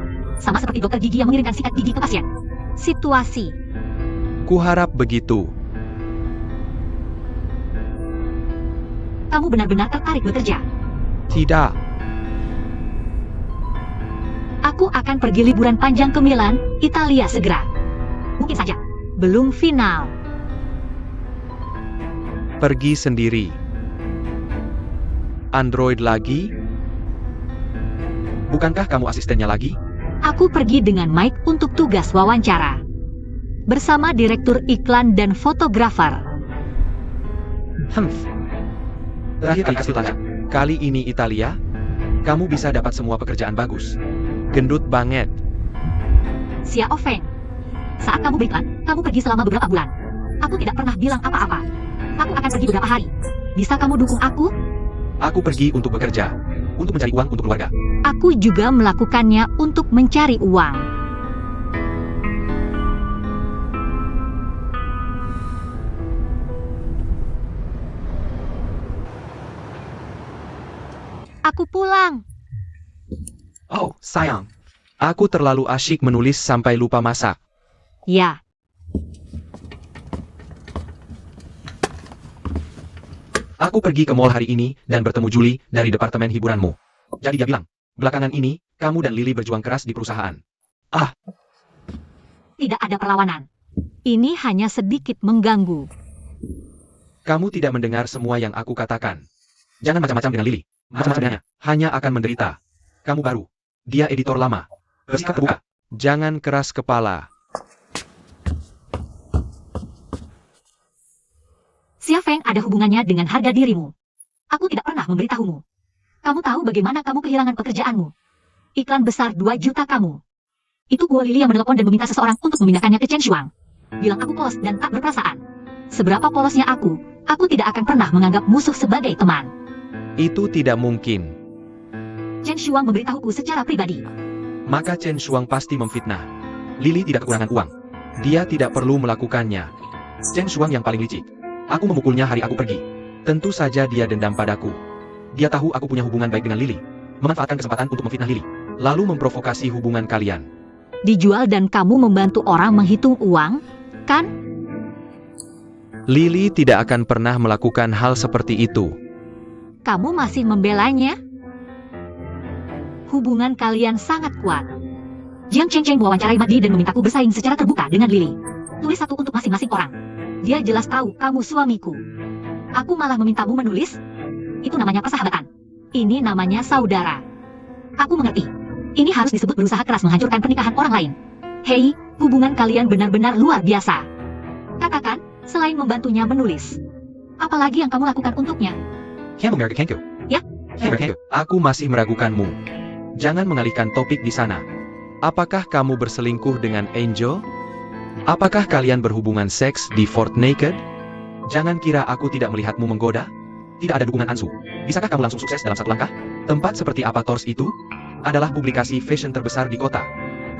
Sama seperti dokter gigi yang mengirimkan sikat gigi ke pasien. Situasi. Kuharap begitu. Kamu benar-benar tertarik bekerja. Tidak. Aku akan pergi liburan panjang ke Milan, Italia segera. Mungkin saja. Belum final. Pergi sendiri. Android lagi? Bukankah kamu asistennya lagi? Aku pergi dengan Mike untuk tugas wawancara. Bersama direktur iklan dan fotografer. Terakhir kali kasih tanya. Kali ini Italia? Kamu bisa dapat semua pekerjaan bagus. Gendut banget. Xiao Feng. Saat kamu beriklan, kamu pergi selama beberapa bulan. Aku tidak pernah bilang apa-apa. Aku akan pergi beberapa hari. Bisa kamu dukung aku? Aku pergi untuk bekerja. Untuk mencari uang untuk keluarga. Aku juga melakukannya untuk mencari uang. Aku pulang. Oh, sayang. Aku terlalu asyik menulis sampai lupa masak. Ya. Aku pergi ke mall hari ini dan bertemu Julie dari departemen hiburanmu. Jadi dia bilang, belakangan ini, kamu dan Lily berjuang keras di perusahaan. Tidak ada perlawanan. Ini hanya sedikit mengganggu. Kamu tidak mendengar semua yang aku katakan. Jangan macam-macam dengan Lily. Macam-macam dengannya. Hanya akan menderita. Kamu baru. Dia editor lama. Bersikap terbuka. Jangan keras kepala. Xia Feng ada hubungannya dengan harga dirimu. Aku tidak pernah memberitahumu. Kamu tahu bagaimana kamu kehilangan pekerjaanmu. Iklan besar 2 juta kamu. Itu gua Lily yang menelepon dan meminta seseorang untuk memindahkannya ke Chen Shuang. Bilang aku polos dan tak berperasaan. Seberapa polosnya aku tidak akan pernah menganggap musuh sebagai teman. Itu tidak mungkin. Chen Shuang memberitahuku secara pribadi. Maka Chen Shuang pasti memfitnah. Lily tidak kekurangan uang. Dia tidak perlu melakukannya. Chen Shuang yang paling licik. Aku memukulnya hari aku pergi. Tentu saja dia dendam padaku. Dia tahu aku punya hubungan baik dengan Lily. Memanfaatkan kesempatan untuk memfitnah Lily. Lalu memprovokasi hubungan kalian. Dijual dan kamu membantu orang menghitung uang, kan? Lily tidak akan pernah melakukan hal seperti itu. Kamu masih membelanya? Hubungan kalian sangat kuat. Jiang Cheng mewawancarai Magdi dan memintaku bersaing secara terbuka dengan Lily. Tulis satu untuk masing-masing orang. Dia jelas tahu kamu suamiku. Aku malah memintamu menulis? Itu namanya persahabatan. Ini namanya saudara. Aku mengerti. Ini harus disebut berusaha keras menghancurkan pernikahan orang lain. Hei, hubungan kalian benar-benar luar biasa. Katakan, selain membantunya menulis. Apalagi yang kamu lakukan untuknya? Ya? Aku masih meragukanmu. Jangan mengalihkan topik di sana. Apakah kamu berselingkuh dengan Angel? Apakah kalian berhubungan seks di Fort Naked? Jangan kira aku tidak melihatmu menggoda. Tidak ada dukungan Ansu. Bisakah kamu langsung sukses dalam satu langkah? Tempat seperti apa Tors itu? Adalah publikasi fashion terbesar di kota.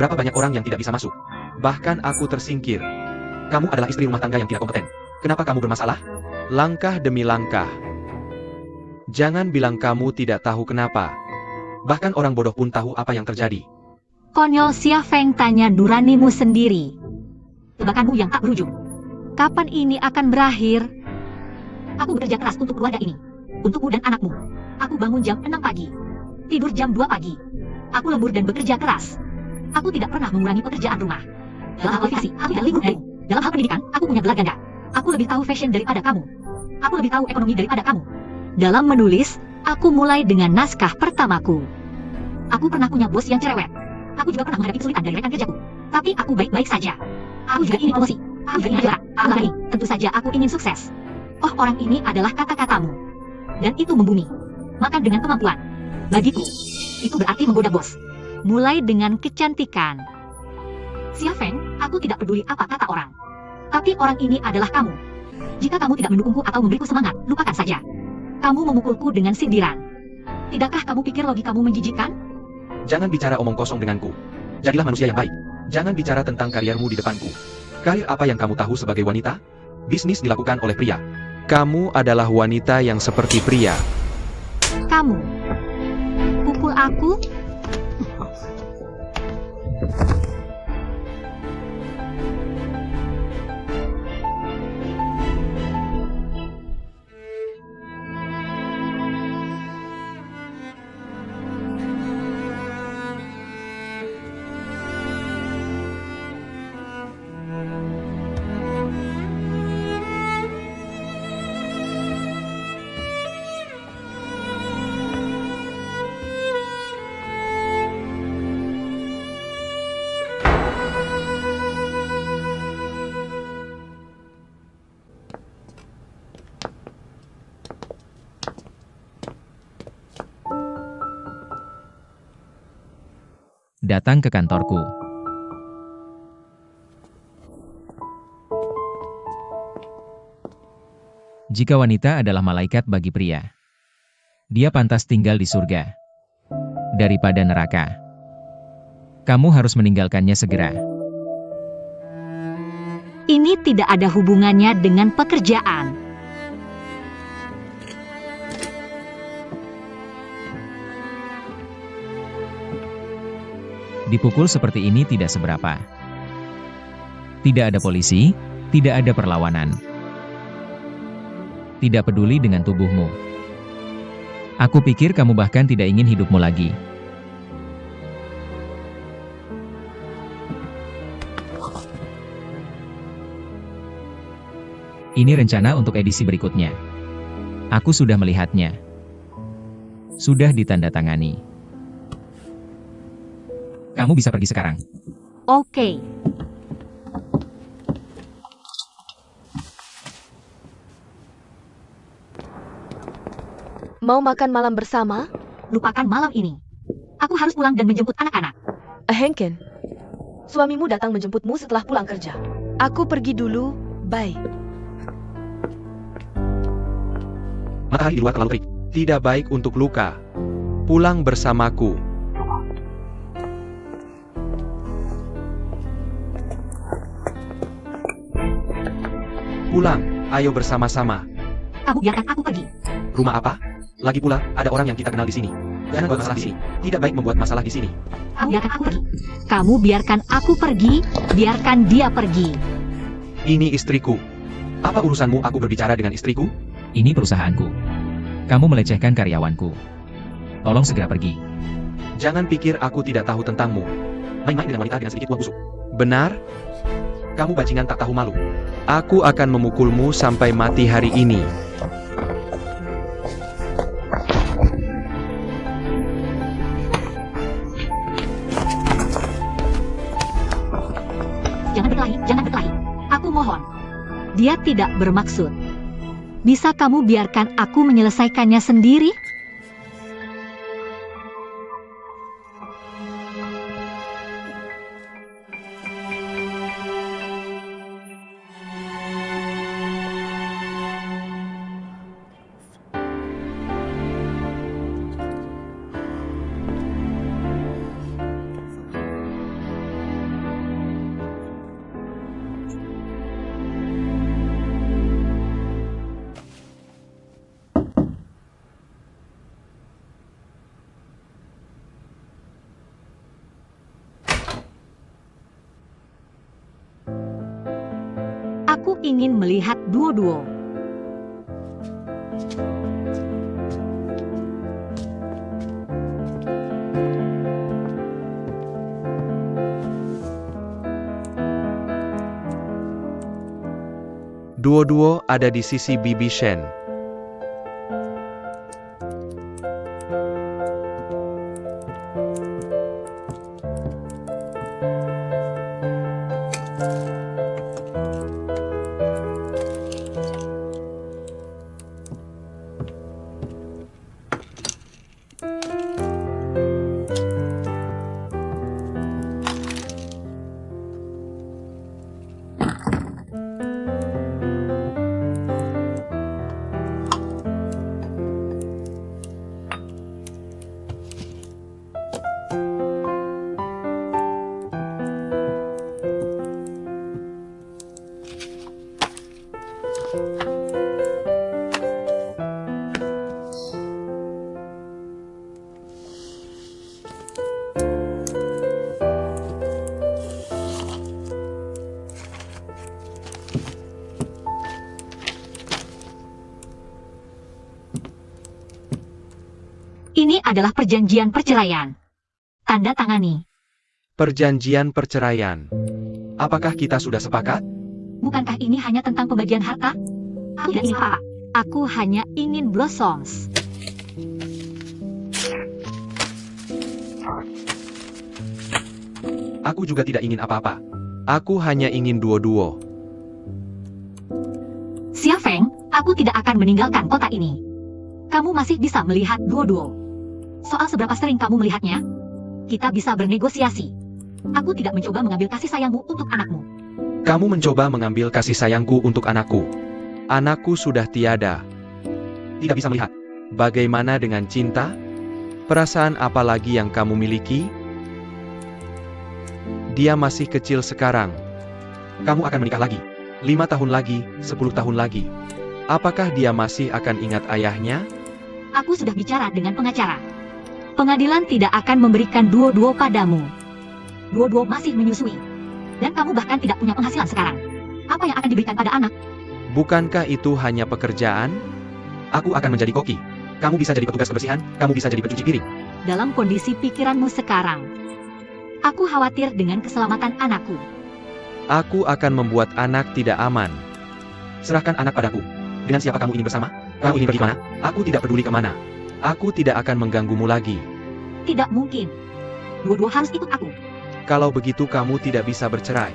Berapa banyak orang yang tidak bisa masuk? Bahkan aku tersingkir. Kamu adalah istri rumah tangga yang tidak kompeten. Kenapa kamu bermasalah? Langkah demi langkah. Jangan bilang kamu tidak tahu kenapa. Bahkan orang bodoh pun tahu apa yang terjadi. Konyol. Xia Feng tanya nuranimu sendiri. Tebakanmu yang tak berujung. Kapan ini akan berakhir? Aku bekerja keras untuk keluarga ini. Untukmu dan anakmu. Aku bangun jam 6 pagi. Tidur jam 2 pagi. Aku lembur dan bekerja keras. Aku tidak pernah mengurangi pekerjaan rumah. Dalam hal kualifikasi, aku tidak lebih buruk darimu. Dalam hal pendidikan, aku punya gelar ganda. Aku lebih tahu fashion daripada kamu. Aku lebih tahu ekonomi daripada kamu. Dalam menulis, aku mulai dengan naskah pertamaku. Aku pernah punya bos yang cerewet. Aku juga pernah menghadapi kesulitan dari rekan kerjaku. Tapi aku baik-baik saja. Aku juga ingin promosi. Aku juga ingin juara. Aku tentu saja aku ingin sukses. Oh, orang ini adalah kata-katamu. Dan itu membumi. Makan dengan kemampuan. Bagiku, itu berarti menggoda bos. Mulai dengan kecantikan. Xia Feng, aku tidak peduli apa kata orang. Tapi orang ini adalah kamu. Jika kamu tidak mendukungku atau memberiku semangat, lupakan saja. Kamu memukulku dengan sindiran. Tidakkah kamu pikir logikamu menjijikkan? Jangan bicara omong kosong denganku. Jadilah manusia yang baik. Jangan bicara tentang karirmu di depanku. Karir apa yang kamu tahu sebagai wanita? Bisnis dilakukan oleh pria. Kamu adalah wanita yang seperti pria. Kamu pukul aku? Datang ke kantorku. Jika wanita adalah malaikat bagi pria, dia pantas tinggal di surga daripada neraka. Kamu harus meninggalkannya segera. Ini tidak ada hubungannya dengan pekerjaan. Dipukul seperti ini tidak seberapa. Tidak ada polisi, tidak ada perlawanan. Tidak peduli dengan tubuhmu. Aku pikir kamu bahkan tidak ingin hidupmu lagi. Ini rencana untuk edisi berikutnya. Aku sudah melihatnya. Sudah ditandatangani. Kamu bisa pergi sekarang. Oke. Mau makan malam bersama? Lupakan malam ini. Aku harus pulang dan menjemput anak-anak. Henken, suamimu datang menjemputmu setelah pulang kerja. Aku pergi dulu, bye. Matahari di luar terlalu terik. Tidak baik untuk luka. Pulang bersamaku. Pulang, ayo bersama-sama. Kamu biarkan aku pergi. Rumah apa? Lagi pula, ada orang yang kita kenal di sini. Jangan buat masalah di sini. Tidak baik membuat masalah di sini. Kamu biarkan aku pergi. Kamu biarkan aku pergi. Biarkan dia pergi. Ini istriku. Apa urusanmu aku berbicara dengan istriku? Ini perusahaanku. Kamu melecehkan karyawanku. Tolong segera pergi. Jangan pikir aku tidak tahu tentangmu. Main-main dengan wanita dengan sedikit uang busuk. Benar? Kamu bajingan tak tahu malu. Aku akan memukulmu sampai mati hari ini. Jangan berkelahi, jangan berkelahi. Aku mohon. Dia tidak bermaksud. Bisa kamu biarkan aku menyelesaikannya sendiri? Aku ingin melihat duo-duo. Duo-duo ada di sisi Bibi Shen. adalah perjanjian perceraian. Tanda tangani. Perjanjian perceraian. Apakah kita sudah sepakat? Bukankah ini hanya tentang pembagian harta? Aku tidak ingin apa-apa. Aku hanya ingin blossoms. Aku juga tidak ingin apa-apa. Aku hanya ingin duo-duo. Xia Feng, aku tidak akan meninggalkan kota ini. Kamu masih bisa melihat duo-duo. Soal seberapa sering kamu melihatnya, kita bisa bernegosiasi. Aku tidak mencoba mengambil kasih sayangmu untuk anakmu. Kamu mencoba mengambil kasih sayangku untuk anakku. Anakku sudah tiada. Tidak bisa melihat. Bagaimana dengan cinta? Perasaan apa lagi yang kamu miliki? Dia masih kecil sekarang. Kamu akan menikah lagi. 5 tahun lagi, 10 tahun lagi. Apakah dia masih akan ingat ayahnya? Aku sudah bicara dengan pengacara. Pengadilan tidak akan memberikan duo-duo padamu. Duo-duo masih menyusui. Dan kamu bahkan tidak punya penghasilan sekarang. Apa yang akan diberikan pada anak? Bukankah itu hanya pekerjaan? Aku akan menjadi koki. Kamu bisa jadi petugas kebersihan, kamu bisa jadi pencuci piring. Dalam kondisi pikiranmu sekarang, aku khawatir dengan keselamatan anakku. Aku akan membuat anak tidak aman. Serahkan anak padaku. Dengan siapa kamu ingin bersama? Kamu ingin pergi kemana? Aku tidak peduli kemana. Aku tidak akan mengganggumu lagi. Tidak mungkin. Dua-dua harus ikut aku. Kalau begitu kamu tidak bisa bercerai.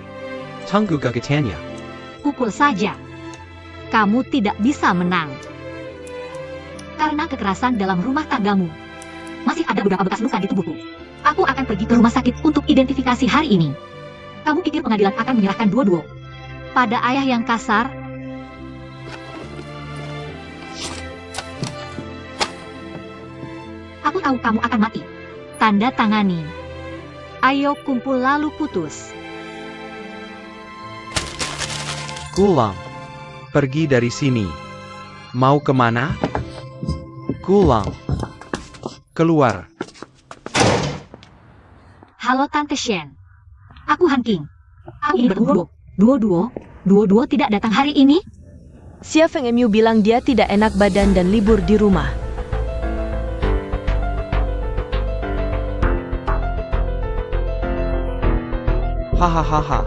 Tunggu gagetnya. Pukul saja. Kamu tidak bisa menang. Karena kekerasan dalam rumah tanggamu. Masih ada beberapa bekas luka di tubuhku. Aku akan pergi ke rumah sakit untuk identifikasi hari ini. Kamu pikir pengadilan akan menyerahkan duo-duo pada ayah yang kasar? Aku tahu kamu akan mati. Tanda tangani. Ayo kumpul lalu putus. Gulang. Pergi dari sini. Mau kemana? Gulang. Keluar. Halo Tante Shen. Aku Han King. Aku ingin berduo. Duo-duo tidak datang hari ini? Xia Feng Mu bilang dia tidak enak badan dan libur di rumah. Hahaha.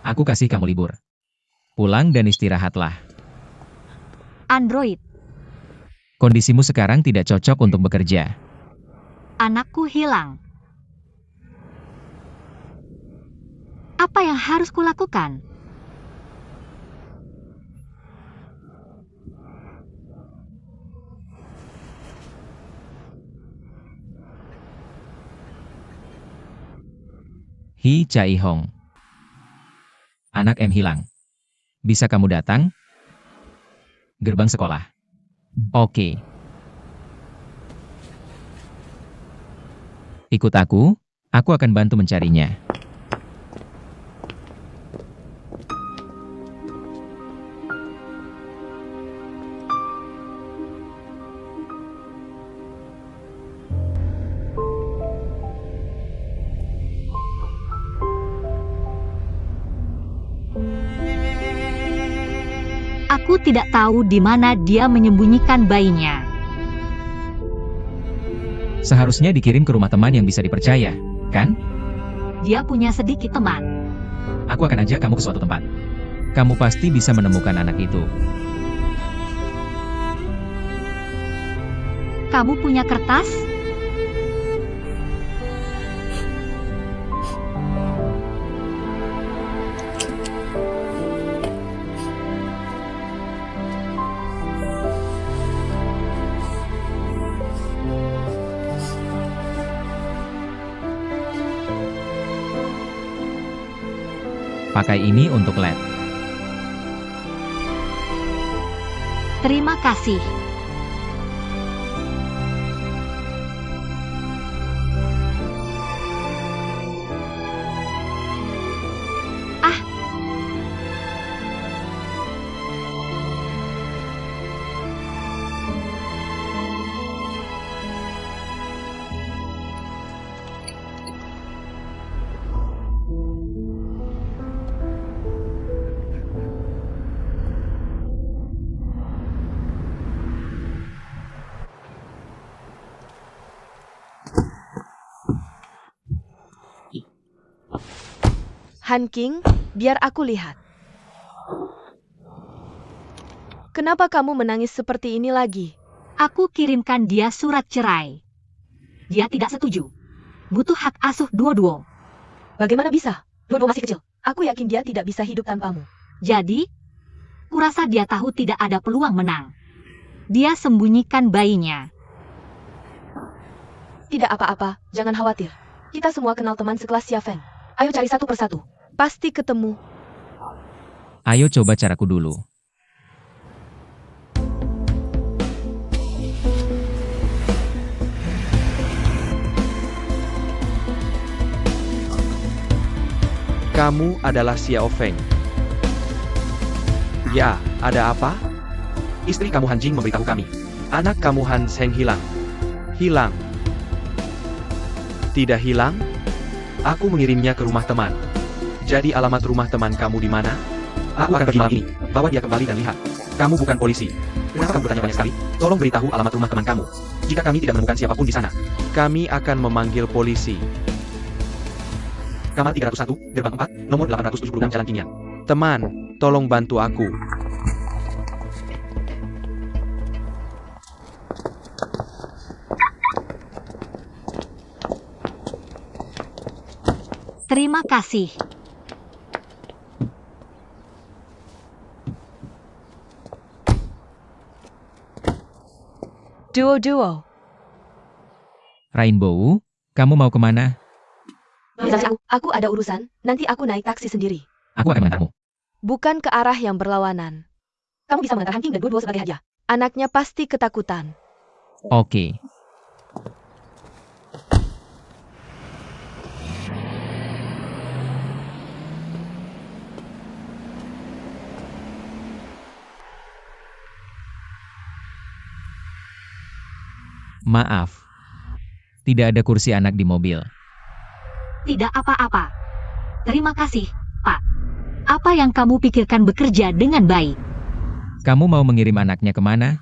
Aku kasih kamu libur. Pulang dan istirahatlah. Android. Kondisimu sekarang tidak cocok untuk bekerja. Anakku hilang. Apa yang harus kulakukan? Hi Chai Hong. Anak M hilang. Bisa kamu datang? Gerbang sekolah. Oke. Ikut aku akan bantu mencarinya. Aku tidak tahu di mana dia menyembunyikan bayinya. Seharusnya dikirim ke rumah teman yang bisa dipercaya, kan? Dia punya sedikit teman. Aku akan ajak kamu ke suatu tempat. Kamu pasti bisa menemukan anak itu. Kamu punya kertas? Pakai ini untuk lab. Terima kasih. Han King, biar aku lihat. Kenapa kamu menangis seperti ini lagi? Aku kirimkan dia surat cerai. Dia tidak setuju. Butuh hak asuh Duo-Duo. Bagaimana bisa? Duo-Duo masih kecil. Aku yakin dia tidak bisa hidup tanpamu. Jadi, kurasa dia tahu tidak ada peluang menang. Dia sembunyikan bayinya. Tidak apa-apa, jangan khawatir. Kita semua kenal teman sekelas Xia Feng. Ayo cari satu persatu. Pasti ketemu. Ayo coba caraku dulu. Kamu adalah Xiao Feng. Ya, ada apa? Istri kamu Han Jing memberitahu kami. Anak kamu Han Seng hilang. Hilang. Tidak hilang? Aku mengirimnya ke rumah teman. Jadi alamat rumah teman kamu di mana? Aku akan pergi malam ini. Bawa dia kembali dan lihat. Kamu bukan polisi. Kenapa kamu bertanya banyak sekali? Tolong beritahu alamat rumah teman kamu. Jika kami tidak menemukan siapapun di sana, kami akan memanggil polisi. Kamar 301, gerbang 4, nomor 876 Jalan Qingyan. Teman, tolong bantu aku. Terima kasih. Duo-Duo. Rainbow, kamu mau kemana? Aku ada urusan, nanti aku naik taksi sendiri. Aku akan mengantarmu. Bukan ke arah yang berlawanan. Kamu bisa mengantar Han King dan Duo-Duo sebagai hadiah. Anaknya pasti ketakutan. Oke. Maaf. Tidak ada kursi anak di mobil. Tidak apa-apa. Terima kasih, Pak. Apa yang kamu pikirkan bekerja dengan baik? Kamu mau mengirim anaknya kemana?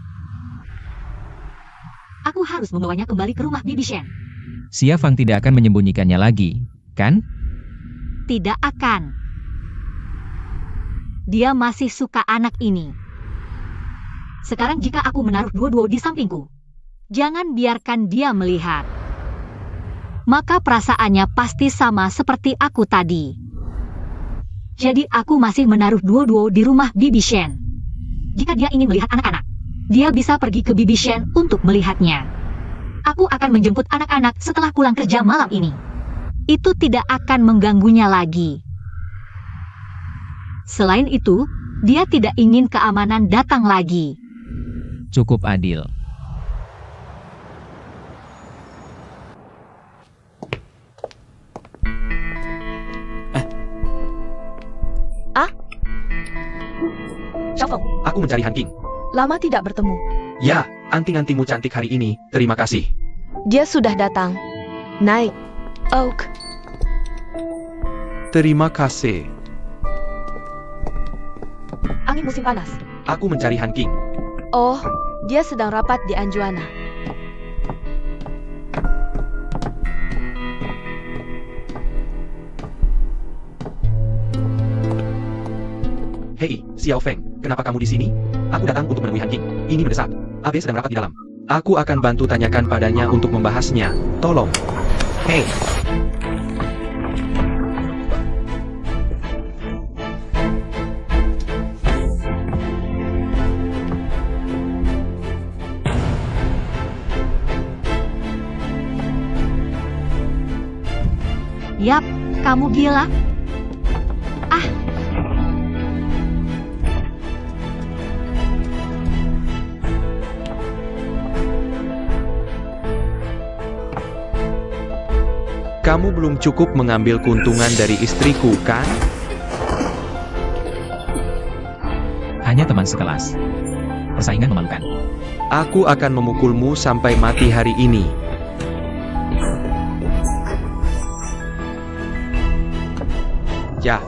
Aku harus membawanya kembali ke rumah Bibi Shen. Xia Fang tidak akan menyembunyikannya lagi, kan? Tidak akan. Dia masih suka anak ini. Sekarang jika aku menaruh Duo-Duo di sampingku, jangan biarkan dia melihat. Maka perasaannya pasti sama seperti aku tadi. Jadi aku masih menaruh Duo-Duo di rumah Bibi Shen. Jika dia ingin melihat anak-anak, dia bisa pergi ke Bibi Shen untuk melihatnya. Aku akan menjemput anak-anak setelah pulang kerja malam ini. Itu tidak akan mengganggunya lagi. Selain itu, dia tidak ingin keamanan datang lagi. Cukup adil. Xiao Feng, Aku mencari Han King. lama tidak bertemu. Ya, anting-antingmu cantik hari ini. Terima kasih. Dia sudah datang. Naik. Oak. Terima kasih. Angin musim panas. Aku mencari Han King. Oh, dia sedang rapat di Anjuana. Hei, Xiao Feng, kenapa kamu di sini? Aku datang untuk menemui Han King. Ini mendesak. Abe sedang rapat di dalam. Aku akan bantu tanyakan padanya untuk membahasnya. Tolong. Hei. Yap, kamu gila. Kamu belum cukup mengambil keuntungan dari istriku, kan? Hanya teman sekelas. Persaingan memalukan. Aku akan memukulmu sampai mati hari ini. Ya.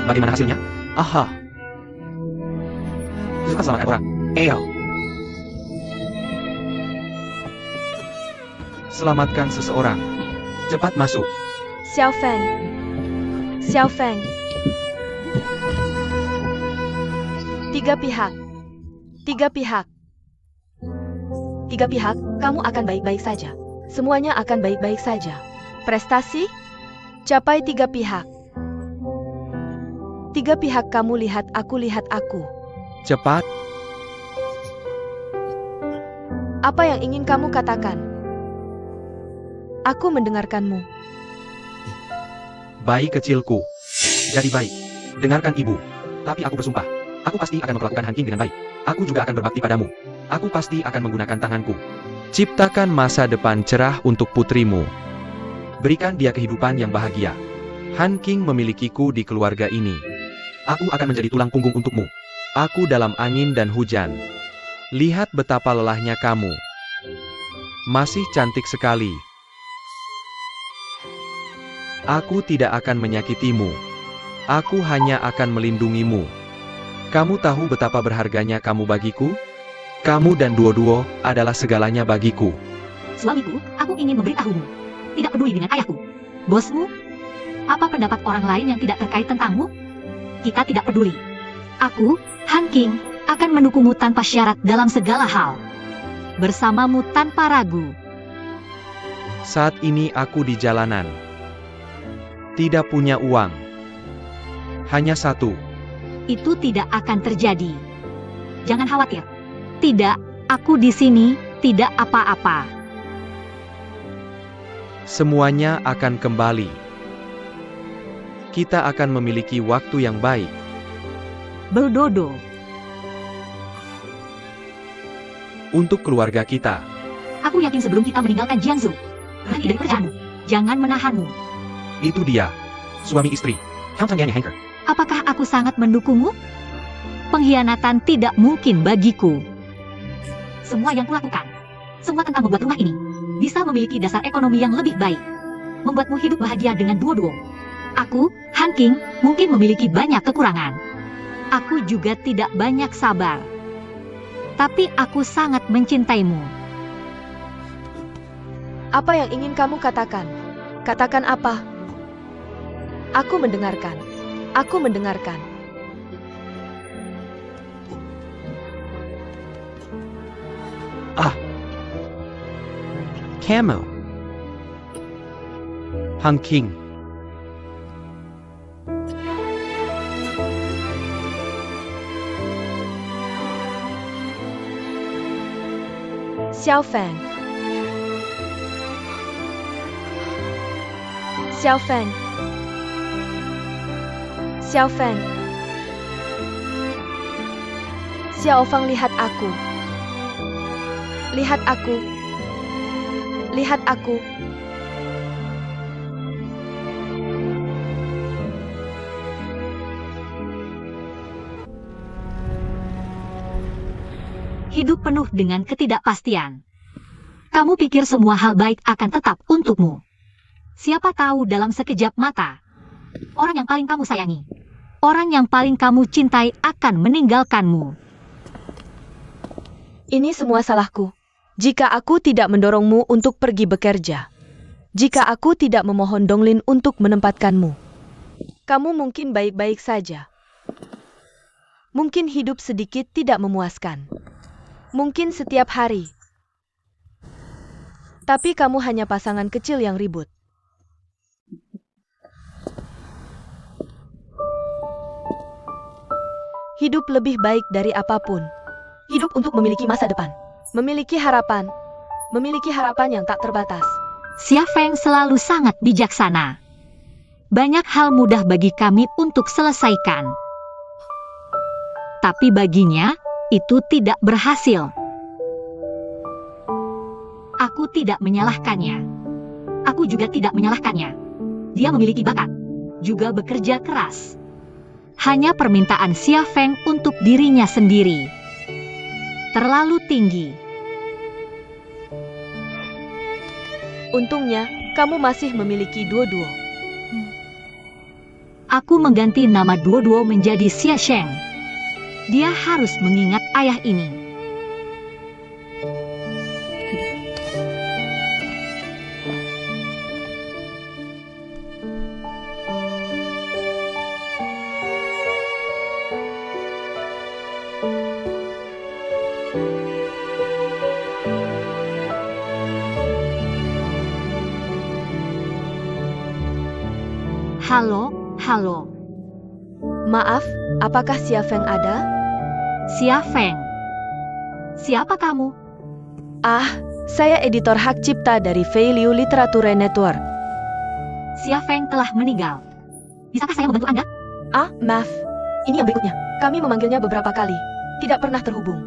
Bagaimana hasilnya? Aha. Suka selamatkan orang. Eyo. Selamatkan seseorang. Cepat masuk. Xiao Feng. Xiao Feng. Tiga pihak. Tiga pihak. Tiga pihak, kamu akan baik-baik saja. Semuanya akan baik-baik saja. Prestasi? Capai tiga pihak. Tiga pihak, kamu lihat aku, lihat aku. Cepat, Apa yang ingin kamu katakan? Aku mendengarkanmu. Bayi kecilku. Jadi baik. Dengarkan ibu. Tapi aku bersumpah. Aku pasti akan memperlakukan Han King dengan baik. Aku juga akan berbakti padamu. Aku pasti akan menggunakan tanganku. ciptakan masa depan cerah untuk putrimu. Berikan dia kehidupan yang bahagia. Han King memilikiku di keluarga ini. Aku akan menjadi tulang punggung untukmu. Aku dalam angin dan hujan. Lihat betapa lelahnya kamu. Masih cantik sekali. Aku tidak akan menyakitimu. Aku hanya akan melindungimu. Kamu tahu betapa berharganya kamu bagiku? Kamu dan Duo-Duo adalah segalanya bagiku. Suamiku, aku ingin memberitahumu. Tidak peduli dengan ayahku. Bosmu? Apa pendapat orang lain yang tidak terkait tentangmu? Kita tidak peduli. Aku, Han King, akan mendukungmu tanpa syarat dalam segala hal. Bersamamu tanpa ragu. Saat ini aku di jalanan. Tidak punya uang. Hanya satu. Itu tidak akan terjadi. Jangan khawatir. Tidak, aku di sini, tidak apa-apa. Semuanya akan kembali. Kita akan memiliki waktu yang baik. Berdodo. Untuk keluarga kita. Aku yakin sebelum kita meninggalkan Jiangsu. Berhenti dari kerjaanmu. Jangan menahanmu. Itu dia. Suami istri. Yang canggihnya Hanker. Apakah aku sangat mendukungmu? Pengkhianatan tidak mungkin bagiku. Semua yang kulakukan, semua tentang membuat rumah ini, bisa memiliki dasar ekonomi yang lebih baik. Membuatmu hidup bahagia dengan Duo-Duo. Aku, Han King, mungkin memiliki banyak kekurangan. Aku juga tidak banyak sabar. Tapi aku sangat mencintaimu. Apa yang ingin kamu katakan? Katakan apa? Aku mendengarkan. Aku mendengarkan. Camo. Han King. Xiao Feng. Xiao Feng. Xiao Feng. Xiao Feng, lihat aku. Lihat aku. Lihat aku. Hidup penuh dengan ketidakpastian. Kamu pikir semua hal baik akan tetap untukmu. Siapa tahu dalam sekejap mata, orang yang paling kamu sayangi, orang yang paling kamu cintai akan meninggalkanmu. Ini semua salahku. Jika aku tidak mendorongmu untuk pergi bekerja. Jika aku tidak memohon Donglin untuk menempatkanmu. Kamu mungkin baik-baik saja. Mungkin hidup sedikit tidak memuaskan. Mungkin setiap hari. Tapi kamu hanya pasangan kecil yang ribut. Hidup lebih baik dari apapun. Hidup untuk memiliki masa depan. Memiliki harapan. Memiliki harapan yang tak terbatas. Xia Feng selalu sangat bijaksana. Banyak hal mudah bagi kami untuk selesaikan. Tapi baginya, itu tidak berhasil. Aku tidak menyalahkannya. Aku juga tidak menyalahkannya. Dia memiliki bakat, juga bekerja keras. Hanya permintaan Xia Feng untuk dirinya sendiri terlalu tinggi. Untungnya, kamu masih memiliki Duo-Duo. Aku mengganti nama Duo Duo menjadi Xia Sheng. Dia harus mengingat ayah ini. Halo. Maaf, apakah Xia Feng ada? Xia Feng. Siapa kamu? Saya editor hak cipta dari Fei Liu Literature Network. Xia Feng telah meninggal. Bisakah saya membantu Anda? Maaf. Ini yang berikutnya. Kami memanggilnya beberapa kali. Tidak pernah terhubung.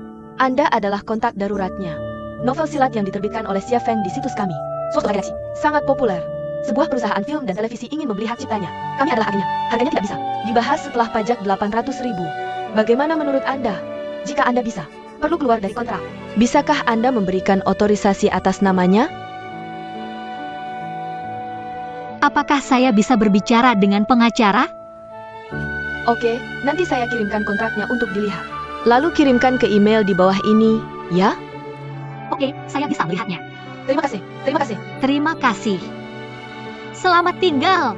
Anda adalah kontak daruratnya. Novel silat yang diterbitkan oleh Xia Feng di situs kami. Suatu redaksi. Sangat populer. Sebuah perusahaan film dan televisi ingin membeli hak ciptanya. Kami adalah agennya. Harganya tidak bisa dibahas setelah pajak 800.000. Bagaimana menurut Anda? Jika Anda bisa, perlu keluar dari kontrak. Bisakah Anda memberikan otorisasi atas namanya? Apakah saya bisa berbicara dengan pengacara? Oke, nanti saya kirimkan kontraknya untuk dilihat. Lalu kirimkan ke email di bawah ini, ya? Oke, saya bisa melihatnya. Terima kasih. Terima kasih. Selamat tinggal.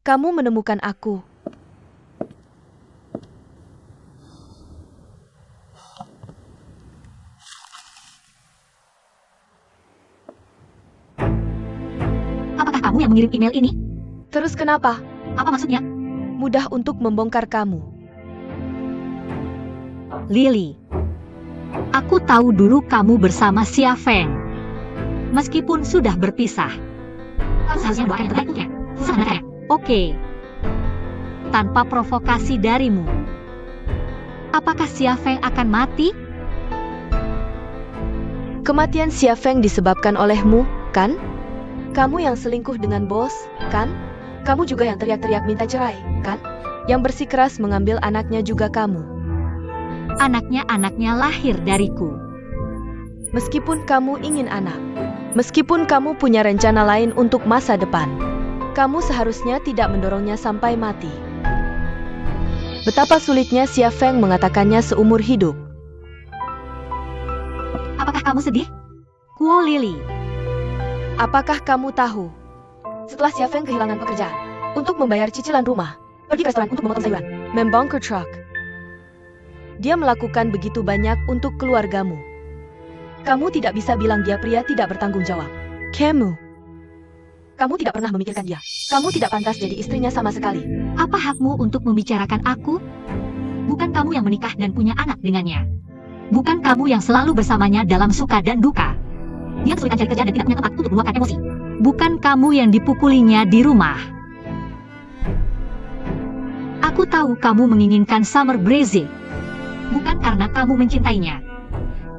Kamu menemukan aku. Apakah kamu yang mengirim email ini? Terus kenapa? Apa maksudnya? Mudah untuk membongkar kamu. Lily. Aku tahu dulu kamu bersama Xia Feng. Meskipun sudah berpisah. Kamu seharusnya doakan yang terbaik untuknya. Sebenarnya. Oke. Tanpa provokasi darimu. Apakah Xia Feng akan mati? Kematian Xia Feng disebabkan olehmu, kan? Kamu yang selingkuh dengan bos, kan? Kamu juga yang teriak-teriak minta cerai, kan? Yang bersikeras mengambil anaknya juga kamu. Anaknya lahir dariku. Meskipun kamu ingin anak, meskipun kamu punya rencana lain untuk masa depan, kamu seharusnya tidak mendorongnya sampai mati. Betapa sulitnya Xia Feng mengatakannya seumur hidup. Apakah kamu sedih? Kuo Lily. Apakah kamu tahu? Setelah Xia Feng kehilangan pekerjaan, untuk membayar cicilan rumah, pergi ke restoran untuk memotong sayuran, membongkar truk. Dia melakukan begitu banyak untuk keluargamu. Kamu tidak bisa bilang dia pria tidak bertanggung jawab. Kamu tidak pernah memikirkan dia. Kamu tidak pantas jadi istrinya sama sekali. Apa hakmu untuk membicarakan aku? Bukan kamu yang menikah dan punya anak dengannya. Bukan kamu yang selalu bersamanya dalam suka dan duka. Dia kesulitan cari kerja dan tidak punya tempat untuk meluapkan emosi. Bukan kamu yang dipukulinya di rumah. Aku tahu kamu menginginkan Summer Breeze. Bukan karena kamu mencintainya,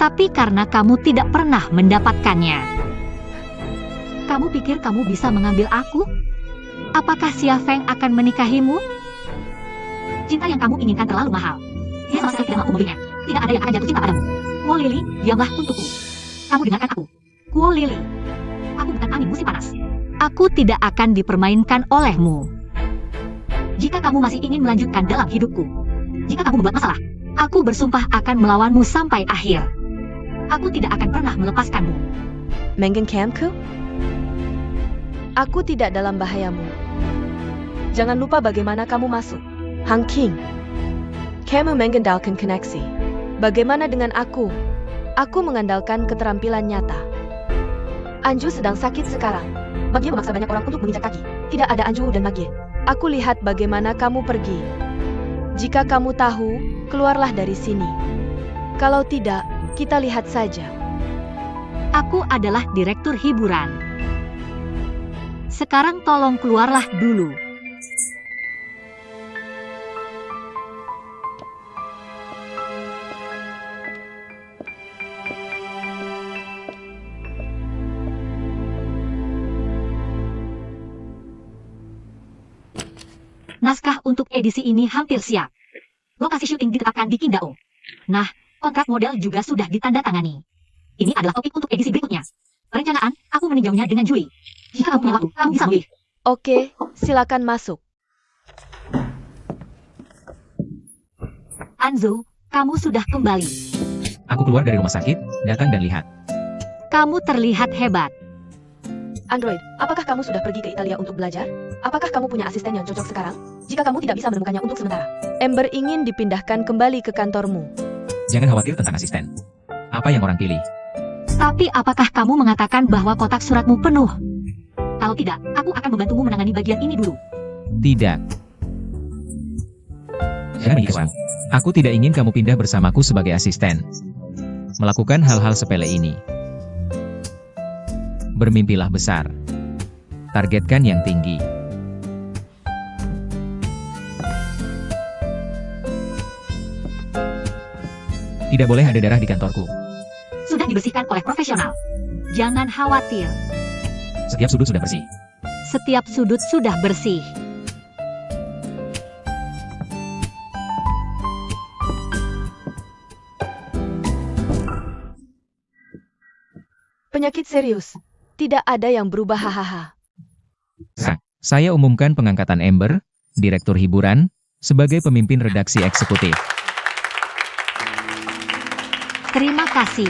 tapi karena kamu tidak pernah mendapatkannya. Kamu pikir kamu bisa mengambil aku? Apakah Xia Feng akan menikahimu? Cinta yang kamu inginkan terlalu mahal. Dia sama sekali tidak mampu membelinya. Tidak ada yang akan jatuh cinta padamu. Kuo Lily, diamlah untukku. Kamu dengarkan aku. Kuo Lily. Aku bukan angin musim panas. Aku tidak akan dipermainkan olehmu. Jika kamu masih ingin melanjutkan dalam hidupku, jika kamu membuat masalah, aku bersumpah akan melawanmu sampai akhir. Aku tidak akan pernah melepaskanmu. Menggenkamku? Aku tidak dalam bahayamu. Jangan lupa bagaimana kamu masuk. Han King, kamu mengandalkan koneksi. Bagaimana dengan aku? Aku mengandalkan keterampilan nyata. Anju sedang sakit sekarang. Maggie memaksa banyak orang untuk menginjak kaki. Tidak ada Anju dan Maggie. Aku lihat bagaimana kamu pergi. Jika kamu tahu, keluarlah dari sini. Kalau tidak, kita lihat saja. Aku adalah direktur hiburan. Sekarang tolong keluarlah dulu. Naskah untuk edisi ini hampir siap. Lokasi syuting ditetapkan di Qingdao. Nah, kontrak model juga sudah ditandatangani. Ini adalah topik untuk edisi berikutnya. Perencanaan, aku meninjaunya dengan Juli. Jika kamu punya waktu, kamu bisa memilih. Oke, silakan masuk. Anzo, kamu sudah kembali. Aku keluar dari rumah sakit, datang dan lihat. Kamu terlihat hebat. Android, apakah kamu sudah pergi ke Italia untuk belajar? Apakah kamu punya asisten yang cocok sekarang? Jika kamu tidak bisa menemukannya untuk sementara, Ember ingin dipindahkan kembali ke kantormu. Jangan khawatir tentang asisten. Apa yang orang pilih? Tapi apakah kamu mengatakan bahwa kotak suratmu penuh? Kalau tidak, aku akan membantumu menangani bagian ini dulu. Tidak. Jangan begitu, Wang. Aku tidak ingin kamu pindah bersamaku sebagai asisten. Melakukan hal-hal sepele ini. Bermimpilah besar. Targetkan yang tinggi. Tidak boleh ada darah di kantorku. Sudah dibersihkan oleh profesional. Jangan khawatir. Setiap sudut sudah bersih. Setiap sudut sudah bersih. Penyakit serius. Tidak ada yang berubah hahaha. Saya umumkan pengangkatan Ember, direktur hiburan, sebagai pemimpin redaksi eksekutif. Terima kasih.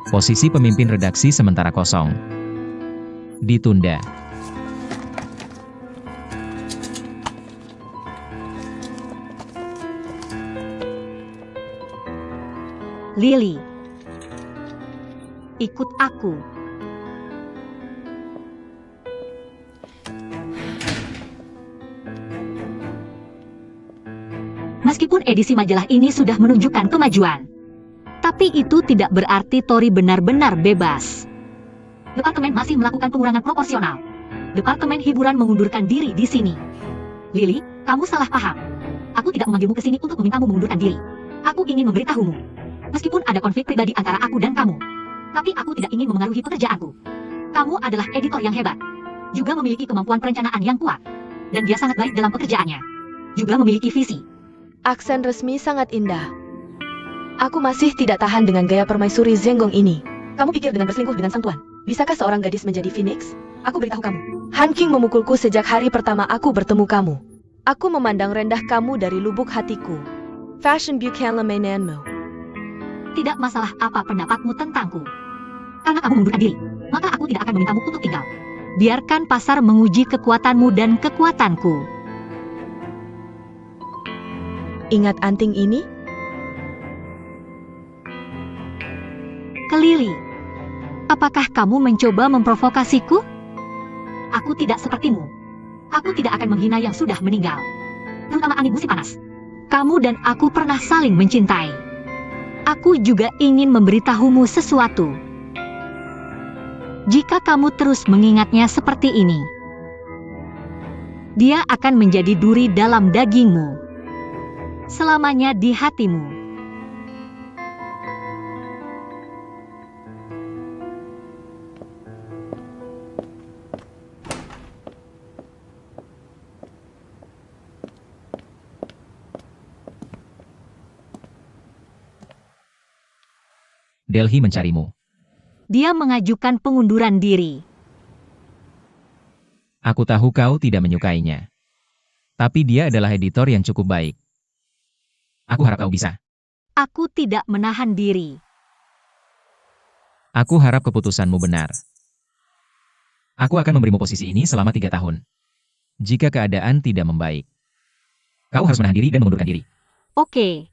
Posisi pemimpin redaksi sementara kosong. Ditunda. Lily. Ikut aku. Meskipun edisi majalah ini sudah menunjukkan kemajuan, tapi itu tidak berarti Tori benar-benar bebas. Departemen masih melakukan pengurangan proporsional. Departemen hiburan mengundurkan diri di sini. Lily, kamu salah paham. Aku tidak memanggilmu ke sini untuk memintamu mengundurkan diri. Aku ingin memberitahumu. Meskipun ada konflik pribadi antara aku dan kamu, tapi aku tidak ingin memengaruhi pekerjaanku. Kamu adalah editor yang hebat, juga memiliki kemampuan perencanaan yang kuat, dan dia sangat baik dalam pekerjaannya. Juga memiliki visi. Aksen resmi sangat indah. Aku masih tidak tahan dengan gaya permaisuri Zenggong ini. Kamu pikir dengan berselingkuh dengan sang tuan, bisakah seorang gadis menjadi Phoenix? Aku beritahu kamu, Han King memukulku sejak hari pertama aku bertemu kamu. Aku memandang rendah kamu dari lubuk hatiku. Fashion bukan mainanmu. Tidak masalah apa pendapatmu tentangku. Karena kamu mengundurkan diri, maka aku tidak akan memintamu untuk tinggal. Biarkan pasar menguji kekuatanmu dan kekuatanku. Ingat anting ini? Kelili, apakah kamu mencoba memprovokasiku? Aku tidak sepertimu. Aku tidak akan menghina yang sudah meninggal. Terutama angin musim panas. Kamu dan aku pernah saling mencintai. Aku juga ingin memberitahumu sesuatu. Jika kamu terus mengingatnya seperti ini, dia akan menjadi duri dalam dagingmu. Selamanya di hatimu. Delhi mencarimu. Dia mengajukan pengunduran diri. Aku tahu kau tidak menyukainya. Tapi dia adalah editor yang cukup baik. Aku harap kau bisa. Aku tidak menahan diri. Aku harap keputusanmu benar. Aku akan memberimu posisi ini selama 3 tahun. Jika keadaan tidak membaik. Kau harus menahan diri dan mengundurkan diri. Oke.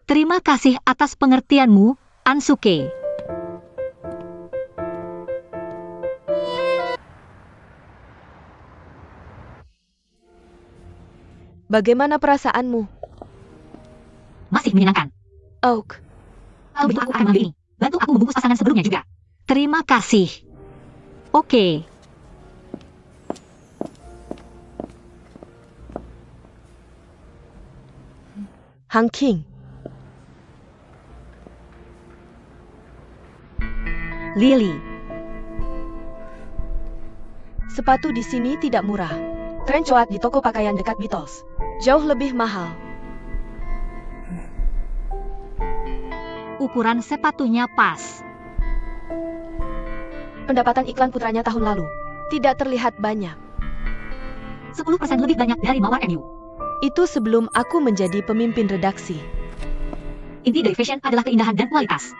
Terima kasih atas pengertianmu, Ansuke. Bagaimana perasaanmu, Masih menyenangkan. Oak? Kalau begitu aku akan mengambil ini. Bantu aku membungkus pasangan sebelumnya juga. Terima kasih. Oke. Hanking. Lily. Sepatu di sini tidak murah. Trenchcoat di toko pakaian dekat Beatles. Jauh lebih mahal. Ukuran sepatunya pas. Pendapatan iklan putranya tahun lalu tidak terlihat banyak. 10% lebih banyak dari Mawar MU. Itu sebelum aku menjadi pemimpin redaksi. Inti dari fashion adalah keindahan dan kualitas.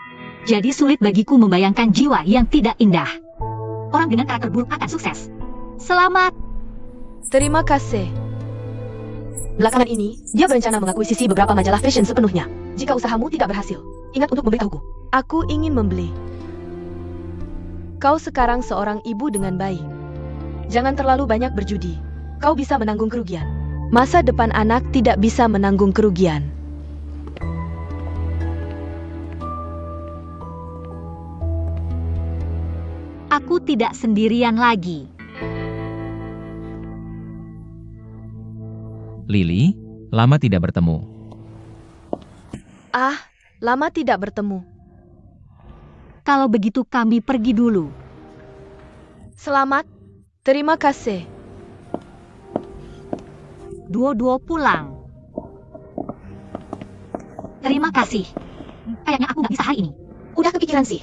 Jadi sulit bagiku membayangkan jiwa yang tidak indah. Orang dengan karakter buruk akan sukses. Selamat. Terima kasih. Belakangan ini, dia berencana mengakuisisi beberapa majalah fashion sepenuhnya. Jika usahamu tidak berhasil, ingat untuk memberitahuku. Aku ingin membeli. Kau sekarang seorang ibu dengan bayi. Jangan terlalu banyak berjudi. Kau bisa menanggung kerugian. Masa depan anak tidak bisa menanggung kerugian. Aku tidak sendirian lagi. Lily, lama tidak bertemu. Ah, lama tidak bertemu. Kalau begitu kami pergi dulu. Selamat. Terima kasih. Duo-duo pulang. Terima kasih. Kayaknya aku nggak bisa hari ini. Udah kepikiran sih.